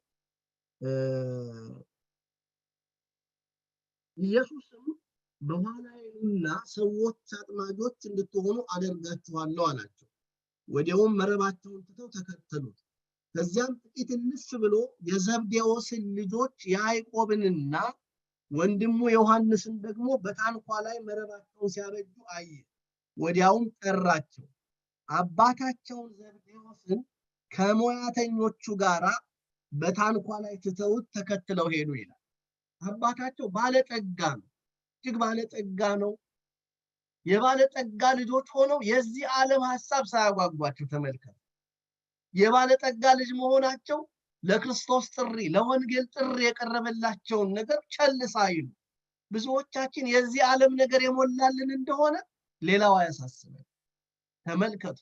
ኢየሱስም በኋላዬና ሰዎች አጥማጆች እንድትሆኑ አደርጋችኋለሁ አላቸው። ወዲያውም መረባቸውን ትተው ተከተሉት። ከዚያም ጥቂት እልፍ ብሎ የዘብዴዎስን ልጆች ያዕቆብንና ወንድሙ ዮሐንስን ደግሞ በታንኳ ላይ መረባቸውን ሲያበጁ አየ። ወዲያውም ጠራቸው። አባታቸውን ዘብዴዎስን ከሙያተኞቹ ጋር በታንኳ ላይ ትተውት ተከትለው ሄዱ ይላል። አባታቸው ባለጠጋ ነው፣ እጅግ ባለጠጋ ነው። የባለጠጋ ልጆች ሆነው የዚህ ዓለም ሐሳብ ሳያጓጓቸው ተመልከቱ። የባለጠጋ ልጅ መሆናቸው ለክርስቶስ ጥሪ ለወንጌል ጥሪ የቀረበላቸውን ነገር ቸል ሳይሉ፣ ብዙዎቻችን የዚህ ዓለም ነገር የሞላልን እንደሆነ ሌላው አያሳስበን። ተመልከቱ፣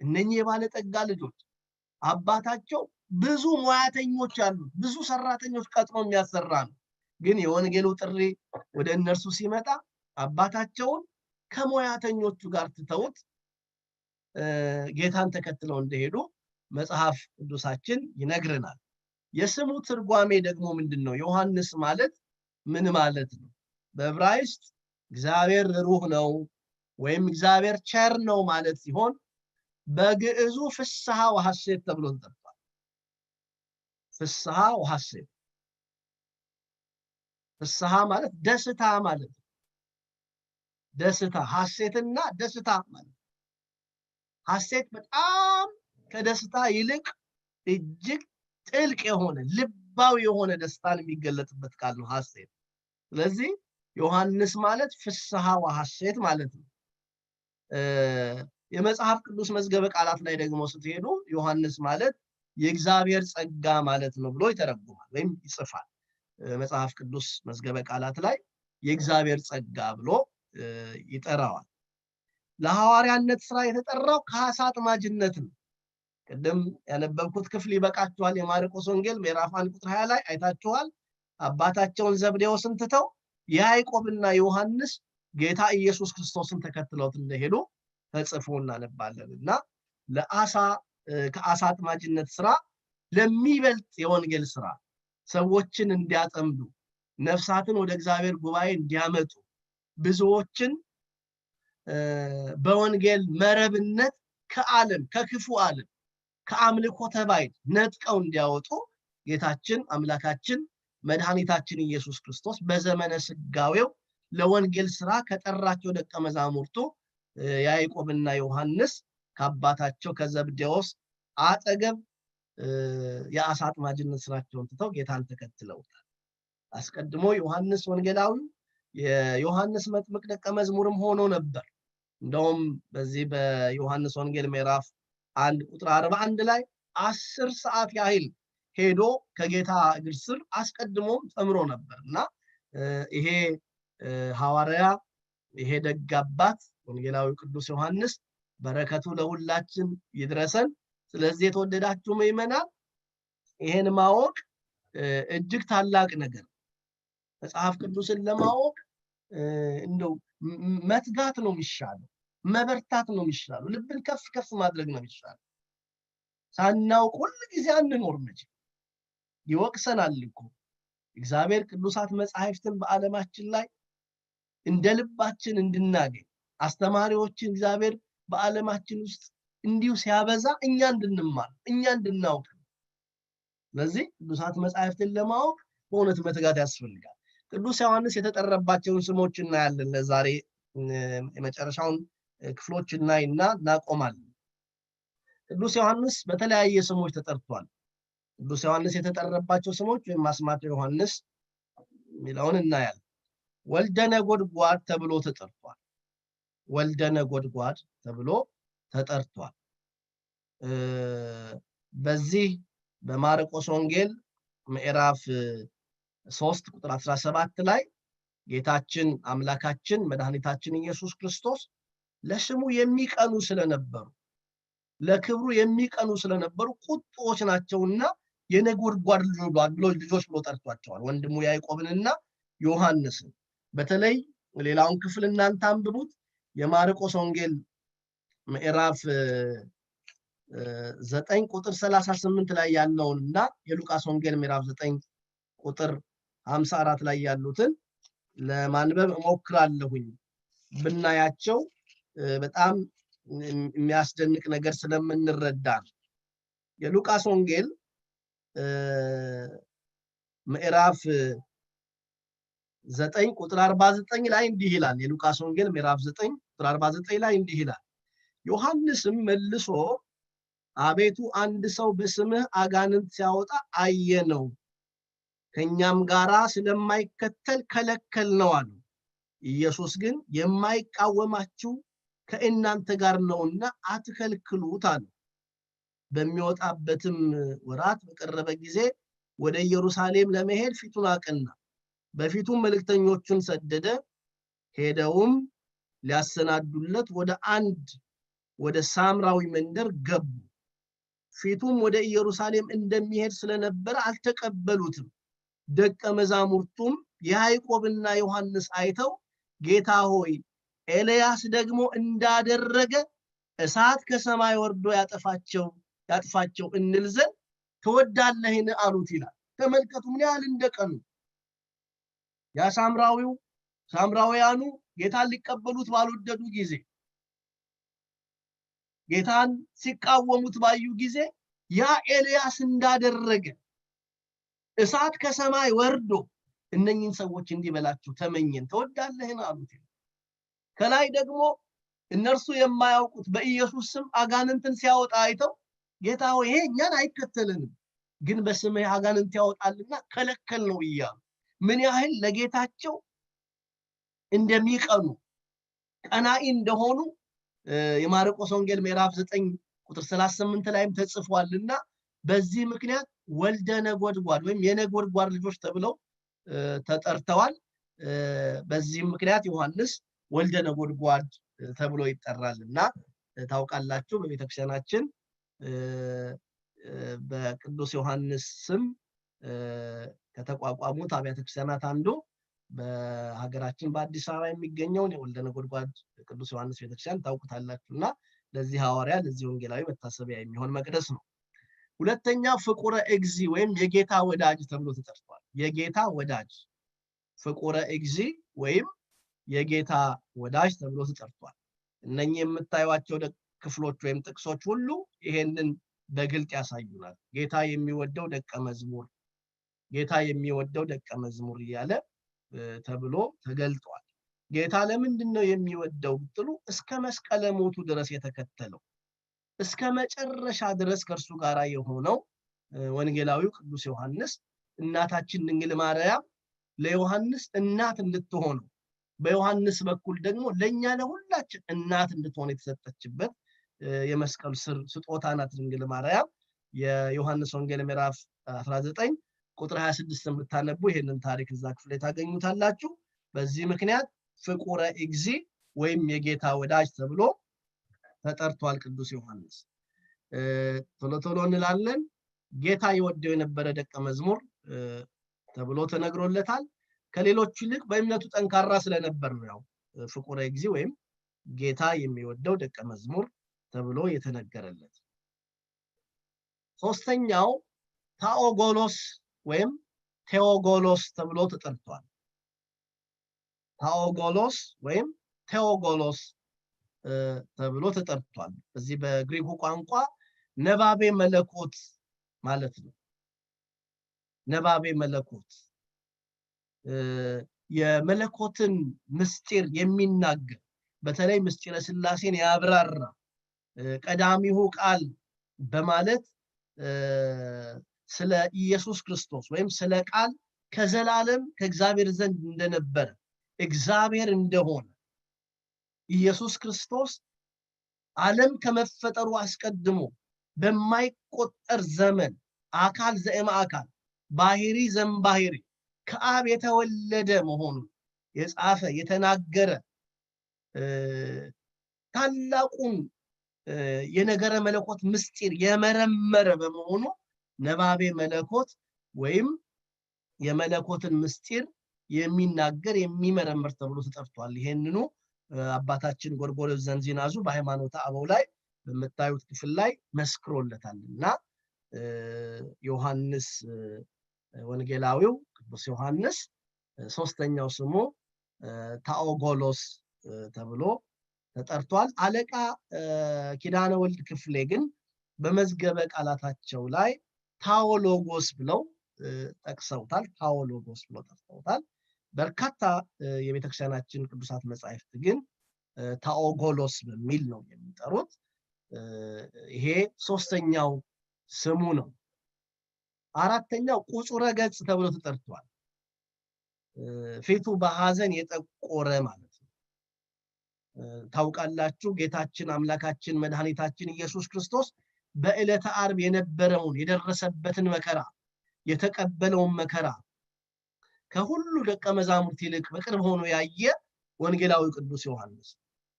እነኚህ የባለጠጋ ልጆች አባታቸው ብዙ ሙያተኞች ያሉት፣ ብዙ ሰራተኞች ቀጥሮ የሚያሰራ ነው። ግን የወንጌሉ ጥሪ ወደ እነርሱ ሲመጣ አባታቸውን ከሙያተኞቹ ጋር ትተውት ጌታን ተከትለው እንደሄዱ መጽሐፍ ቅዱሳችን ይነግረናል። የስሙ ትርጓሜ ደግሞ ምንድነው? ዮሐንስ ማለት ምን ማለት ነው? በዕብራይስጥ እግዚአብሔር ሩህ ነው ወይም እግዚአብሔር ቸር ነው ማለት ሲሆን በግዕዙ ፍስሐ ወሐሴት ተብሎ ተጠርቷል። ፍስሐ ወሐሴት፣ ፍስሐ ማለት ደስታ ማለት ነው። ደስታ፣ ሐሴትና ደስታ ማለት። ሐሴት በጣም ከደስታ ይልቅ እጅግ ጥልቅ የሆነ ልባዊ የሆነ ደስታን የሚገለጥበት ቃል ነው ሐሴት። ስለዚህ ዮሐንስ ማለት ፍስሐ ወሐሴት ማለት ነው። የመጽሐፍ ቅዱስ መዝገበ ቃላት ላይ ደግሞ ስትሄዱ ዮሐንስ ማለት የእግዚአብሔር ጸጋ ማለት ነው ብሎ ይተረጉማል ወይም ይጽፋል። መጽሐፍ ቅዱስ መዝገበ ቃላት ላይ የእግዚአብሔር ጸጋ ብሎ ይጠራዋል። ለሐዋርያነት ስራ የተጠራው ከዓሣ አጥማጅነት ነው። ቅድም ያነበብኩት ክፍል ይበቃችኋል። የማርቆስ ወንጌል ምዕራፍ 1 ቁጥር 20 ላይ አይታችኋል። አባታቸውን ዘብዴዎስን ትተው ያዕቆብና ዮሐንስ ጌታ ኢየሱስ ክርስቶስን ተከትለውት እንደሄዱ ተጽፎ እናነባለንና ከዓሣ አጥማጅነት ስራ ለሚበልጥ የወንጌል ስራ ሰዎችን እንዲያጠምዱ፣ ነፍሳትን ወደ እግዚአብሔር ጉባኤ እንዲያመጡ፣ ብዙዎችን በወንጌል መረብነት ከዓለም ከክፉ ዓለም ከአምልኮተ ባዕድ ነጥቀው እንዲያወጡ ጌታችን አምላካችን መድኃኒታችን ኢየሱስ ክርስቶስ በዘመነ ስጋዌው ለወንጌል ስራ ከጠራቸው ደቀ መዛሙርቱ ያዕቆብና ዮሐንስ ከአባታቸው ከዘብዴዎስ አጠገብ የዓሣ አጥማጅነት ስራቸውን ትተው ጌታን ተከትለውታል። አስቀድሞ ዮሐንስ ወንጌላዊ የዮሐንስ መጥምቅ ደቀ መዝሙርም ሆኖ ነበር። እንደውም በዚህ በዮሐንስ ወንጌል ምዕራፍ 1 ቁጥር 41 ላይ 10 ሰዓት ያህል ሄዶ ከጌታ እግር ስር አስቀድሞ ተምሮ ነበርና ይሄ ሐዋርያ ይሄ ደግ አባት ወንጌላዊ ቅዱስ ዮሐንስ በረከቱ ለሁላችን ይድረሰን። ስለዚህ የተወደዳችሁ ምእመናን ይሄን ማወቅ እጅግ ታላቅ ነገር መጽሐፍ ቅዱስን ለማወቅ እንደው መትጋት ነው የሚሻለው፣ መበርታት ነው የሚሻለው፣ ልብን ከፍ ከፍ ማድረግ ነው የሚሻለው። ሳናውቅ ሁሉ ጊዜ አንኖር እንጂ ይወቅሰናል እኮ እግዚአብሔር ቅዱሳት መጻሕፍትን በዓለማችን ላይ እንደ ልባችን እንድናገኝ አስተማሪዎችን እግዚአብሔር በዓለማችን ውስጥ እንዲሁ ሲያበዛ እኛ እንድንማር እኛ እንድናውቅ። ስለዚህ ቅዱሳት መጻሕፍትን ለማወቅ በእውነት መትጋት ያስፈልጋል። ቅዱስ ዮሐንስ የተጠረባቸውን ስሞች እናያለን። ለዛሬ የመጨረሻውን ክፍሎች እናይና እናቆማለን። ቅዱስ ዮሐንስ በተለያየ ስሞች ተጠርቷል። ቅዱስ ዮሐንስ የተጠረባቸው ስሞች ወይም አስማተ ዮሐንስ የሚለውን እናያለን። ወልደ ነጎድጓድ ተብሎ ተጠርቷል። ወልደ ነጎድጓድ ተብሎ ተጠርቷል። በዚህ በማርቆስ ወንጌል ምዕራፍ 3 ቁጥር 17 ላይ ጌታችን አምላካችን መድኃኒታችን ኢየሱስ ክርስቶስ ለስሙ የሚቀኑ ስለነበሩ ለክብሩ የሚቀኑ ስለነበሩ ቁጦች ናቸውና የነጎድጓድ ልጆች ብሎ ጠርቷቸዋል። ወንድሙ ያዕቆብንና ዮሐንስን። በተለይ ሌላውን ክፍል እናንተ አንብቡት። የማርቆስ ወንጌል ምዕራፍ 9 ቁጥር 38 ላይ ያለውንና የሉቃስ ወንጌል ምዕራፍ 9 ቁጥር 54 ላይ ያሉትን ለማንበብ እሞክራለሁኝ። ብናያቸው በጣም የሚያስደንቅ ነገር ስለምንረዳ የሉቃስ ወንጌል ምዕራፍ 9 ቁጥር 49 ላይ እንዲህ ይላል። የሉቃስ ወንጌል ምዕራፍ 9 ቁጥር 49 ላይ እንዲህ ይላል። ዮሐንስም መልሶ አቤቱ አንድ ሰው በስምህ አጋንንት ሲያወጣ አየነው፣ ከኛም ጋራ ስለማይከተል ከለከል ነው አሉ። ኢየሱስ ግን የማይቃወማችሁ ከእናንተ ጋር ነውና አትከልክሉት አለ። በሚወጣበትም ወራት በቀረበ ጊዜ ወደ ኢየሩሳሌም ለመሄድ ፊቱን አቀና። በፊቱም መልእክተኞቹን ሰደደ። ሄደውም ሊያሰናዱለት ወደ ሳምራዊ መንደር ገቡ። ፊቱም ወደ ኢየሩሳሌም እንደሚሄድ ስለነበረ አልተቀበሉትም። ደቀ መዛሙርቱም ያዕቆብና ዮሐንስ አይተው ጌታ ሆይ ኤልያስ ደግሞ እንዳደረገ እሳት ከሰማይ ወርዶ ያጥፋቸው እንል ዘንድ ትወዳለህን አሉት ይላል። ተመልከቱ ምን ያህል እንደቀኑ። ያ ሳምራውያኑ ጌታን ሊቀበሉት ባልወደዱ ጊዜ፣ ጌታን ሲቃወሙት ባዩ ጊዜ ያ ኤልያስ እንዳደረገ እሳት ከሰማይ ወርዶ እነኝን ሰዎች እንዲበላቸው ተመኘን፣ ትወዳለህን አሉት። ከላይ ደግሞ እነርሱ የማያውቁት በኢየሱስ ስም አጋንንትን ሲያወጣ አይተው ጌታ ሆይ ይሄ እኛን አይከተልንም፣ ግን በስምህ አጋንንት ያወጣልና ከለከል ነው እያሉ ምን ያህል ለጌታቸው እንደሚቀኑ ቀናኢ እንደሆኑ የማርቆስ ወንጌል ምዕራፍ 9 ቁጥር 38 ላይም ተጽፏልና በዚህ ምክንያት ወልደ ነጎድጓድ ወይም የነጎድጓድ ልጆች ተብለው ተጠርተዋል። በዚህ ምክንያት ዮሐንስ ወልደ ነጎድጓድ ተብሎ ይጠራልና ታውቃላችሁ። በቤተክርስቲያናችን በቅዱስ ዮሐንስ ስም ከተቋቋሙት አብያተ ክርስቲያናት አንዱ በሀገራችን በአዲስ አበባ የሚገኘውን የወልደ ነጎድጓድ ቅዱስ ዮሐንስ ቤተክርስቲያን ታውቁታላችሁና ለዚህ ሐዋርያ ለዚህ ወንጌላዊ መታሰቢያ የሚሆን መቅደስ ነው። ሁለተኛ ፍቁረ እግዚ ወይም የጌታ ወዳጅ ተብሎ ተጠርቷል። የጌታ ወዳጅ ፍቁረ እግዚ ወይም የጌታ ወዳጅ ተብሎ ተጠርቷል። እነኚህ የምታዩዋቸው ክፍሎች ወይም ጥቅሶች ሁሉ ይሄንን በግልጥ ያሳዩናል። ጌታ የሚወደው ደቀ መዝሙር፣ ጌታ የሚወደው ደቀ መዝሙር እያለ ተብሎ ተገልጧል። ጌታ ለምንድን ነው የሚወደው ብትሉ እስከ መስቀለ ሞቱ ድረስ የተከተለው እስከ መጨረሻ ድረስ ከእርሱ ጋር የሆነው ወንጌላዊው ቅዱስ ዮሐንስ እናታችን ድንግል ማርያም ለዮሐንስ እናት እንድትሆነው በዮሐንስ በኩል ደግሞ ለኛ ለሁላችን እናት እንድትሆን የተሰጠችበት የመስቀል ስጦታ ናት ድንግል ማርያም። የዮሐንስ ወንጌል ምዕራፍ 19 ቁጥር 26 ብታነቡ ይሄንን ታሪክ እዛ ክፍል ላይ ታገኙታላችሁ። በዚህ ምክንያት ፍቁረ እግዚ ወይም የጌታ ወዳጅ ተብሎ ተጠርቷል ቅዱስ ዮሐንስ። ቶሎ ቶሎ እንላለን። ጌታ ይወደው የነበረ ደቀ መዝሙር ተብሎ ተነግሮለታል። ከሌሎች ይልቅ በእምነቱ ጠንካራ ስለነበር ነው ያው ፍቁረ እግዚ ወይም ጌታ የሚወደው ደቀ መዝሙር ተብሎ የተነገረለት። ሶስተኛው ታኦጎሎስ ወይም ቴዎጎሎስ ተብሎ ተጠርቷል። ታኦጎሎስ ወይም ቴዎጎሎስ ተብሎ ተጠርቷል። በዚህ በግሪኩ ቋንቋ ነባቤ መለኮት ማለት ነው። ነባቤ መለኮት የመለኮትን ምስጢር የሚናገር በተለይ ምስጢረ ሥላሴን ያብራራ ቀዳሚሁ ቃል በማለት ስለ ኢየሱስ ክርስቶስ ወይም ስለ ቃል ከዘላለም ከእግዚአብሔር ዘንድ እንደነበረ እግዚአብሔር እንደሆነ ኢየሱስ ክርስቶስ ዓለም ከመፈጠሩ አስቀድሞ በማይቆጠር ዘመን አካል ዘእም አካል ባህሪ ዘእምባህሪ ከአብ የተወለደ መሆኑን የጻፈ የተናገረ ታላቁን የነገረ መለኮት ምስጢር የመረመረ በመሆኑ ነባቤ መለኮት ወይም የመለኮትን ምስጢር የሚናገር የሚመረምር ተብሎ ተጠርቷል። ይሄንኑ አባታችን ጎርጎርዮስ ዘንዚናዙ በሃይማኖተ አበው ላይ በመታዩት ክፍል ላይ መስክሮለታልና ዮሐንስ ወንጌላዊው ቅዱስ ዮሐንስ ሶስተኛው ስሙ ታኦጎሎስ ተብሎ ተጠርቷል። አለቃ ኪዳነ ወልድ ክፍሌ ግን በመዝገበ ቃላታቸው ላይ ታኦሎጎስ ብለው ጠቅሰውታል። ታኦሎጎስ ብለው ጠቅሰውታል። በርካታ የቤተክርስቲያናችን ቅዱሳት መጻሕፍት ግን ታኦጎሎስ በሚል ነው የሚጠሩት። ይሄ ሶስተኛው ስሙ ነው። አራተኛው ቁጹረ ገጽ ተብሎ ተጠርቷል። ፊቱ በሐዘን የጠቆረ ማለት ነው። ታውቃላችሁ ጌታችን አምላካችን መድኃኒታችን ኢየሱስ ክርስቶስ በዕለተ ዓርብ የነበረውን የደረሰበትን መከራ የተቀበለውን መከራ ከሁሉ ደቀ መዛሙርት ይልቅ በቅርብ ሆኖ ያየ ወንጌላዊ ቅዱስ ዮሐንስ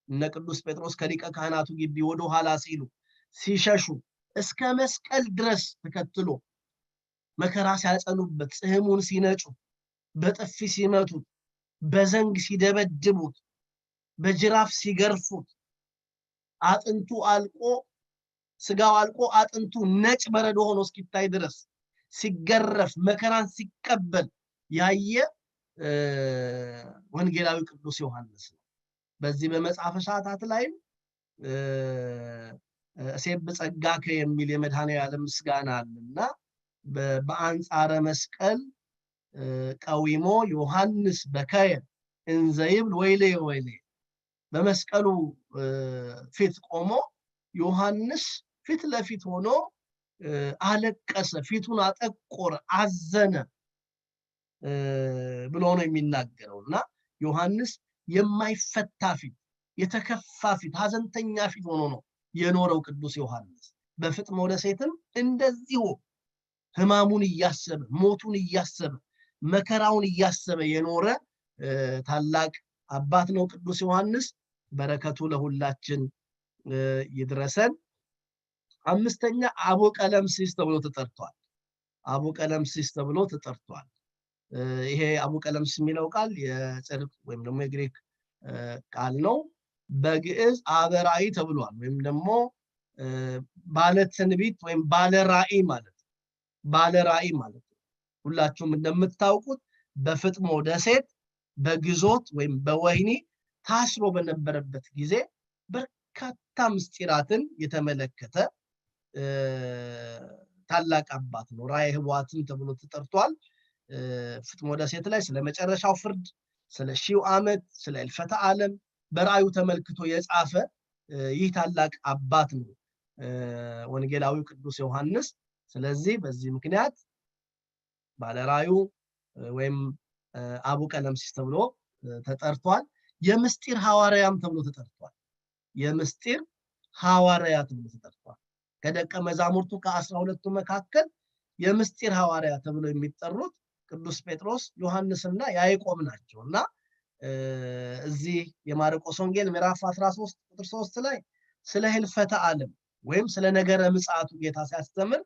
እነ ቅዱስ ጴጥሮስ ከሊቀ ካህናቱ ግቢ ወደ ኋላ ሲሉ ሲሸሹ እስከ መስቀል ድረስ ተከትሎ መከራ ሲያጸኑበት ጽሕሙን ሲነጩ በጥፊ ሲመቱት በዘንግ ሲደበድቡት በጅራፍ ሲገርፉት አጥንቱ አልቆ ስጋው አልቆ አጥንቱ ነጭ በረዶ ሆኖ እስኪታይ ድረስ ሲገረፍ መከራን ሲቀበል ያየ ወንጌላዊ ቅዱስ ዮሐንስ ነው። በዚህ በመጽሐፈ ሰዓታት ላይ እሴብ ጸጋከ የሚል የመድኃኔዓለም ምስጋና አለና በአንጻረ መስቀል ቀዊሞ ዮሐንስ በከየ እንዘይብል ወይሌ ወይሌ በመስቀሉ ፊት ቆሞ ዮሐንስ ፊት ለፊት ሆኖ አለቀሰ፣ ፊቱን አጠቆረ፣ አዘነ ብሎ ነው የሚናገረውና ዮሐንስ የማይፈታ ፊት፣ የተከፋ ፊት፣ ሐዘንተኛ ፊት ሆኖ ነው የኖረው ቅዱስ ዮሐንስ። በፍጥሞ ደሴትም እንደዚሁ ሕማሙን እያሰበ ሞቱን እያሰበ መከራውን እያሰበ የኖረ ታላቅ አባት ነው ቅዱስ ዮሐንስ። በረከቱ ለሁላችን ይድረሰን። አምስተኛ አቡ ቀለምሲስ ተብሎ ተጠርቷል። አቡ ቀለምሲስ ተብሎ ተጠርቷል። ይሄ አቡ ቀለምሲስ የሚለው ቃል የጽድቅ ወይም ደግሞ የግሪክ ቃል ነው። በግዕዝ አበራኢ ተብሏል። ወይም ደግሞ ባለ ትንቢት ወይም ባለ ራእይ ማለት ነው። ባለ ራእይ ማለት ነው። ሁላችሁም እንደምታውቁት በፍጥሞ ደሴት በግዞት ወይም በወህኒ ታስሮ በነበረበት ጊዜ በርካታ ምስጢራትን የተመለከተ ታላቅ አባት ነው። ራእየ ህቡዓትም ተብሎ ተጠርቷል። ፍጥሞ ደሴት ላይ ስለ መጨረሻው ፍርድ፣ ስለ ሺው ዓመት፣ ስለ እልፈተ ዓለም በራእዩ ተመልክቶ የጻፈ ይህ ታላቅ አባት ነው ወንጌላዊው ቅዱስ ዮሐንስ። ስለዚህ በዚህ ምክንያት ባለራእዩ ወይም አቡ ቀለምሲስ ተብሎ ተጠርቷል። የምስጢር ሐዋርያም ተብሎ ተጠርቷል። የምስጢር ሐዋርያ ተብሎ ተጠርቷል። ከደቀ መዛሙርቱ ከ12ቱ መካከል የምስጢር ሐዋርያ ተብለው የሚጠሩት ቅዱስ ጴጥሮስ ዮሐንስና ያዕቆብ ናቸውና እዚህ የማርቆስ ወንጌል ምዕራፍ 13 ቁጥር 3 ላይ ስለ ህልፈተ ዓለም ወይም ስለ ነገረ ምጽአቱ ጌታ ሲያስተምር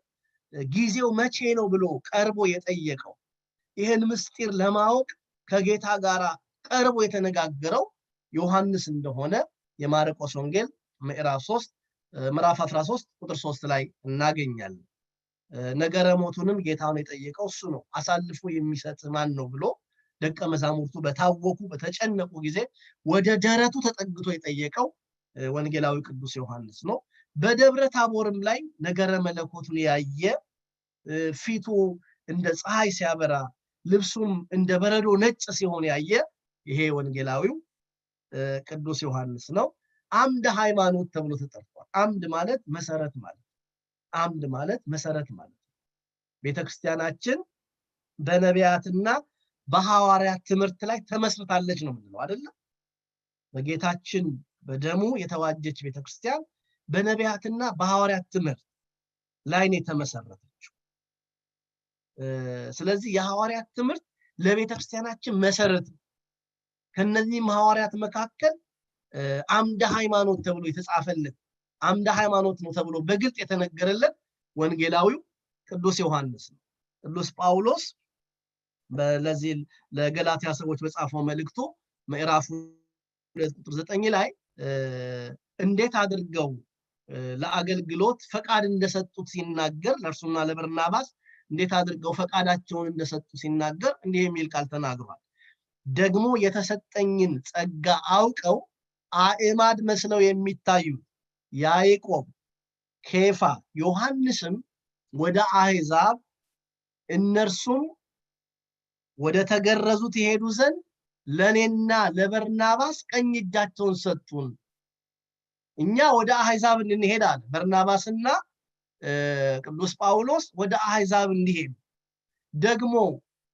ጊዜው መቼ ነው ብሎ ቀርቦ የጠየቀው ይሄን ምስጢር ለማወቅ ከጌታ ጋር ቀርቦ የተነጋገረው ዮሐንስ እንደሆነ የማርቆስ ወንጌል ምዕራፍ 13 ቁጥር 3 ላይ እናገኛለን። ነገረ ሞቱንም ጌታውን የጠየቀው እሱ ነው። አሳልፎ የሚሰጥ ማን ነው ብሎ ደቀ መዛሙርቱ በታወኩ በተጨነቁ ጊዜ ወደ ደረቱ ተጠግቶ የጠየቀው ወንጌላዊ ቅዱስ ዮሐንስ ነው። በደብረ ታቦርም ላይ ነገረ መለኮቱን ያየ ፊቱ እንደ ፀሐይ ሲያበራ ልብሱም እንደ በረዶ ነጭ ሲሆን ያየ ይሄ ወንጌላዊው ቅዱስ ዮሐንስ ነው። አምደ ሃይማኖት ተብሎ ተጠርቷል። አምድ ማለት መሰረት ማለት አምድ ማለት መሰረት ማለት ቤተክርስቲያናችን በነቢያትና በሐዋርያት ትምህርት ላይ ተመስርታለች ነው የምንለው አይደል? በጌታችን በደሙ የተዋጀች ቤተክርስቲያን በነቢያትና በሐዋርያት ትምህርት ላይ ነው የተመሰረተችው። ስለዚህ የሐዋርያት ትምህርት ለቤተክርስቲያናችን መሰረት ነው። ከነዚህም ሐዋርያት መካከል አምደ ሃይማኖት ተብሎ የተጻፈለት አምደ ሃይማኖት ነው ተብሎ በግልጽ የተነገረለት ወንጌላዊው ቅዱስ ዮሐንስ ነው። ቅዱስ ጳውሎስ ለዚህ ለገላትያ ሰዎች በጻፈው መልእክቱ ምዕራፍ 2 ቁጥር 9 ላይ እንዴት አድርገው ለአገልግሎት ፈቃድ እንደሰጡት ሲናገር ለእርሱና ለበርናባስ እንዴት አድርገው ፈቃዳቸውን እንደሰጡ ሲናገር እንዲህ የሚል ቃል ተናግሯል። ደግሞ የተሰጠኝን ጸጋ አውቀው አእማድ መስለው የሚታዩ ያዕቆብ፣ ኬፋ፣ ዮሐንስም ወደ አሕዛብ እነርሱም ወደ ተገረዙት ይሄዱ ዘንድ ለኔና ለበርናባስ ቀኝ እጃቸውን ሰጡን። እኛ ወደ አሕዛብ እንሄድ አለ በርናባስና ቅዱስ ጳውሎስ ወደ አሕዛብ እንዲሄዱ ደግሞ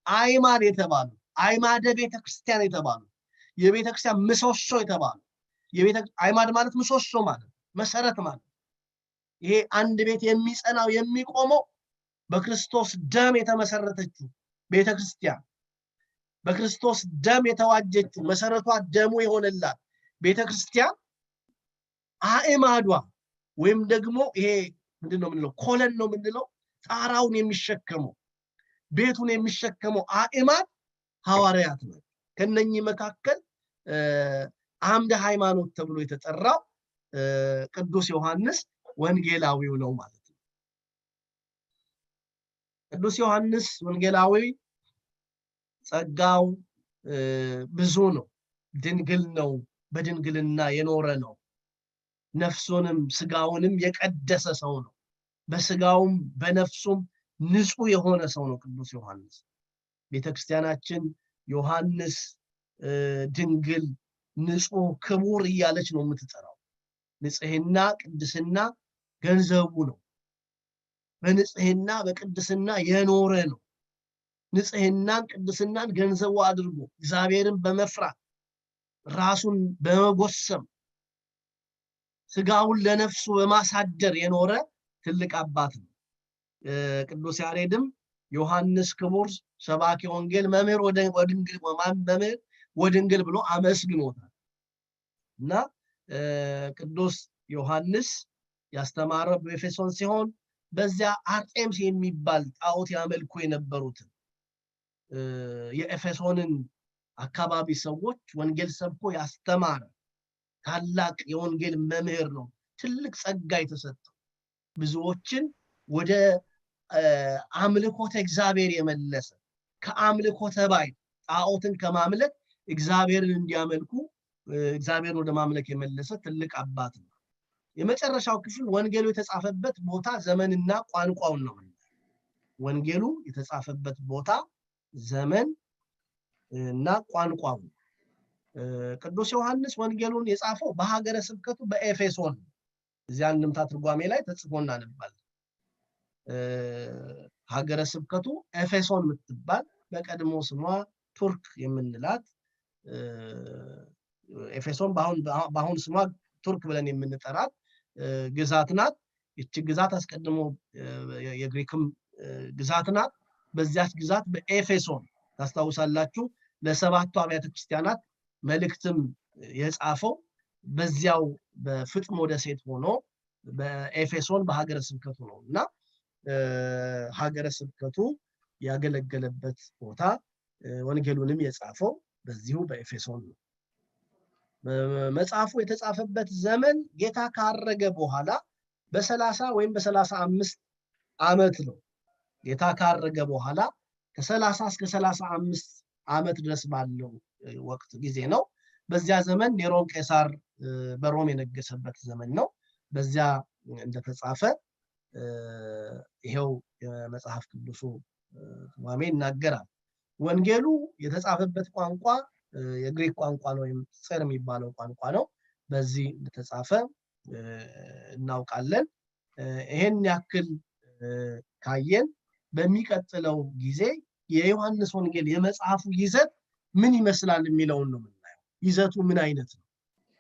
አእማድ የተባሉ አእማደ ቤተክርስቲያን የተባሉ የቤተክርስቲያን ምሰሶ የተባሉ አእማድ ማለት ምሰሶ ማለት መሰረት ማለት ይሄ አንድ ቤት የሚጸናው የሚቆመው በክርስቶስ ደም የተመሰረተችው ቤተክርስቲያን በክርስቶስ ደም የተዋጀችው መሰረቷ ደሙ የሆነላት ቤተክርስቲያን አእማዷ ወይም ደግሞ ይሄ ምንድነው የምንለው ኮለን ነው የምንለው ጣራውን የሚሸከመው ቤቱን የሚሸከመው አእማድ ሐዋርያት ነው። ከነኚህ መካከል አምደ ሃይማኖት ተብሎ የተጠራው ቅዱስ ዮሐንስ ወንጌላዊው ነው ማለት ነው። ቅዱስ ዮሐንስ ወንጌላዊ ጸጋው ብዙ ነው። ድንግል ነው። በድንግልና የኖረ ነው። ነፍሱንም ስጋውንም የቀደሰ ሰው ነው። በስጋውም በነፍሱም ንጹህ የሆነ ሰው ነው ቅዱስ ዮሐንስ። ቤተክርስቲያናችን ዮሐንስ ድንግል ንጹህ ክቡር እያለች ነው የምትጠራው። ንጽህና ቅድስና ገንዘቡ ነው። በንጽህና በቅድስና የኖረ ነው። ንጽህናን ቅድስናን ገንዘቡ አድርጎ እግዚአብሔርን በመፍራት ራሱን በመጎሰም ስጋውን ለነፍሱ በማሳደር የኖረ ትልቅ አባት ነው። ቅዱስ ያሬድም ዮሐንስ ክቡር ሰባኪ ወንጌል መምህር ወድንግል ብሎ አመስግኖታል። እና ቅዱስ ዮሐንስ ያስተማረው በኤፌሶን ሲሆን በዚያ አርጤምስ የሚባል ጣዖት ያመልኩ የነበሩትን የኤፌሶንን አካባቢ ሰዎች ወንጌል ሰብኮ ያስተማረ ታላቅ የወንጌል መምህር ነው። ትልቅ ጸጋ የተሰጠው ብዙዎችን ወደ አምልኮተ እግዚአብሔር የመለሰ ከአምልኮተ ባዕድ ጣዖትን ከማምለክ እግዚአብሔርን እንዲያመልኩ እግዚአብሔርን ወደ ማምለክ የመለሰ ትልቅ አባት ነው። የመጨረሻው ክፍል ወንጌሉ የተጻፈበት ቦታ ዘመንና ቋንቋውን ነው። ወንጌሉ የተጻፈበት ቦታ ዘመን እና ቋንቋው ቅዱስ ዮሐንስ ወንጌሉን የጻፈው በሀገረ ስብከቱ በኤፌሶን እዚያ አንድምታ ትርጓሜ ላይ ተጽፎ እናነባለን። ሀገረ ስብከቱ ኤፌሶን የምትባል በቀድሞ ስሟ ቱርክ የምንላት ኤፌሶን በአሁን ስሟ ቱርክ ብለን የምንጠራት ግዛት ናት። ይህች ግዛት አስቀድሞ የግሪክም ግዛት ናት። በዚያች ግዛት በኤፌሶን ታስታውሳላችሁ ለሰባቱ አብያተ ክርስቲያናት መልእክትም የጻፈው በዚያው በፍጥሞ ደሴት ሆኖ በኤፌሶን በሀገረ ስብከቱ ነውና ሀገረ ስብከቱ ያገለገለበት ቦታ ወንጌሉንም የጻፈው በዚሁ በኤፌሶን ነው። መጽሐፉ የተጻፈበት ዘመን ጌታ ካረገ በኋላ በ30 ወይም በ35 ዓመት ነው። ጌታ ካረገ በኋላ ከ30 እስከ 35 ዓመት ድረስ ባለው ወቅት ጊዜ ነው። በዚያ ዘመን ኔሮን ቄሳር በሮም የነገሰበት ዘመን ነው። በዚያ እንደተጻፈ ይሄው የመጽሐፍ ቅዱሱ ትርጓሜ ይናገራል። ወንጌሉ የተጻፈበት ቋንቋ የግሪክ ቋንቋ ነው ወይም ጽር የሚባለው ቋንቋ ነው። በዚህ እንደተጻፈ እናውቃለን። ይሄን ያክል ካየን በሚቀጥለው ጊዜ የዮሐንስ ወንጌል የመጽሐፉ ይዘት ምን ይመስላል የሚለውን ነው የምናየው። ይዘቱ ምን አይነት ነው፣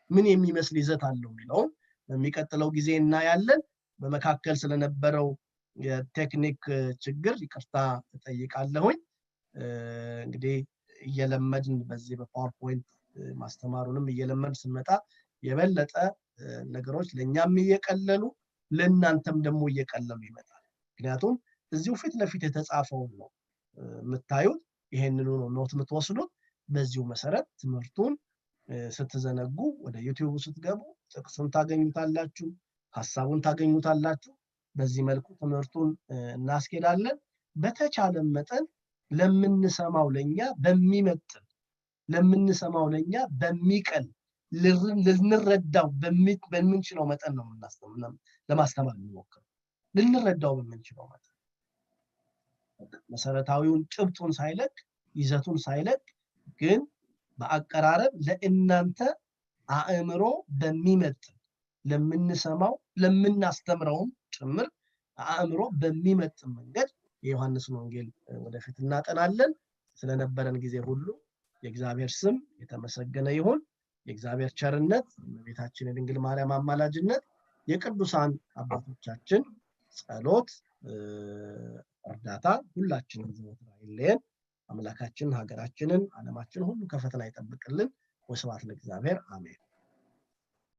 ምን የሚመስል ይዘት አለው የሚለውን በሚቀጥለው ጊዜ እናያለን። በመካከል ስለነበረው የቴክኒክ ችግር ይቅርታ እጠይቃለሁኝ። እንግዲህ እየለመድን በዚህ በፓወርፖይንት ማስተማሩንም እየለመድን ስንመጣ የበለጠ ነገሮች ለኛም እየቀለሉ ለእናንተም ደግሞ እየቀለሉ ይመጣል። ምክንያቱም እዚሁ ፊት ለፊት የተጻፈውን ነው የምታዩት፣ ይሄንኑ ነው ኖት የምትወስዱት። በዚሁ መሰረት ትምህርቱን ስትዘነጉ ወደ ዩቲዩብ ስትገቡ ጥቅሱን ታገኙታላችሁ፣ ሐሳቡን ታገኙታላችሁ። በዚህ መልኩ ትምህርቱን እናስኬዳለን። በተቻለ መጠን ለምንሰማው ለኛ በሚመጥን ለምንሰማው ለኛ በሚቀል ልንረዳው በምንችለው መጠን ነው ለማስተማር እንሞክር። ልንረዳው በምንችለው መጠን መሰረታዊውን ጭብጡን ሳይለቅ ይዘቱን ሳይለቅ ግን በአቀራረብ ለእናንተ አእምሮ በሚመጥን ለምንሰማው ለምናስተምረውም ጭምር አእምሮ በሚመጥን መንገድ የዮሐንስን ወንጌል ወደፊት እናጠናለን። ስለነበረን ጊዜ ሁሉ የእግዚአብሔር ስም የተመሰገነ ይሁን። የእግዚአብሔር ቸርነት፣ የእመቤታችን የድንግል ማርያም አማላጅነት፣ የቅዱሳን አባቶቻችን ጸሎት እርዳታ ሁላችንም ዘወትር አይለየን። አምላካችን ሀገራችንን ዓለማችን ሁሉ ከፈተና ይጠብቅልን። ወስብሐት ለእግዚአብሔር አሜን።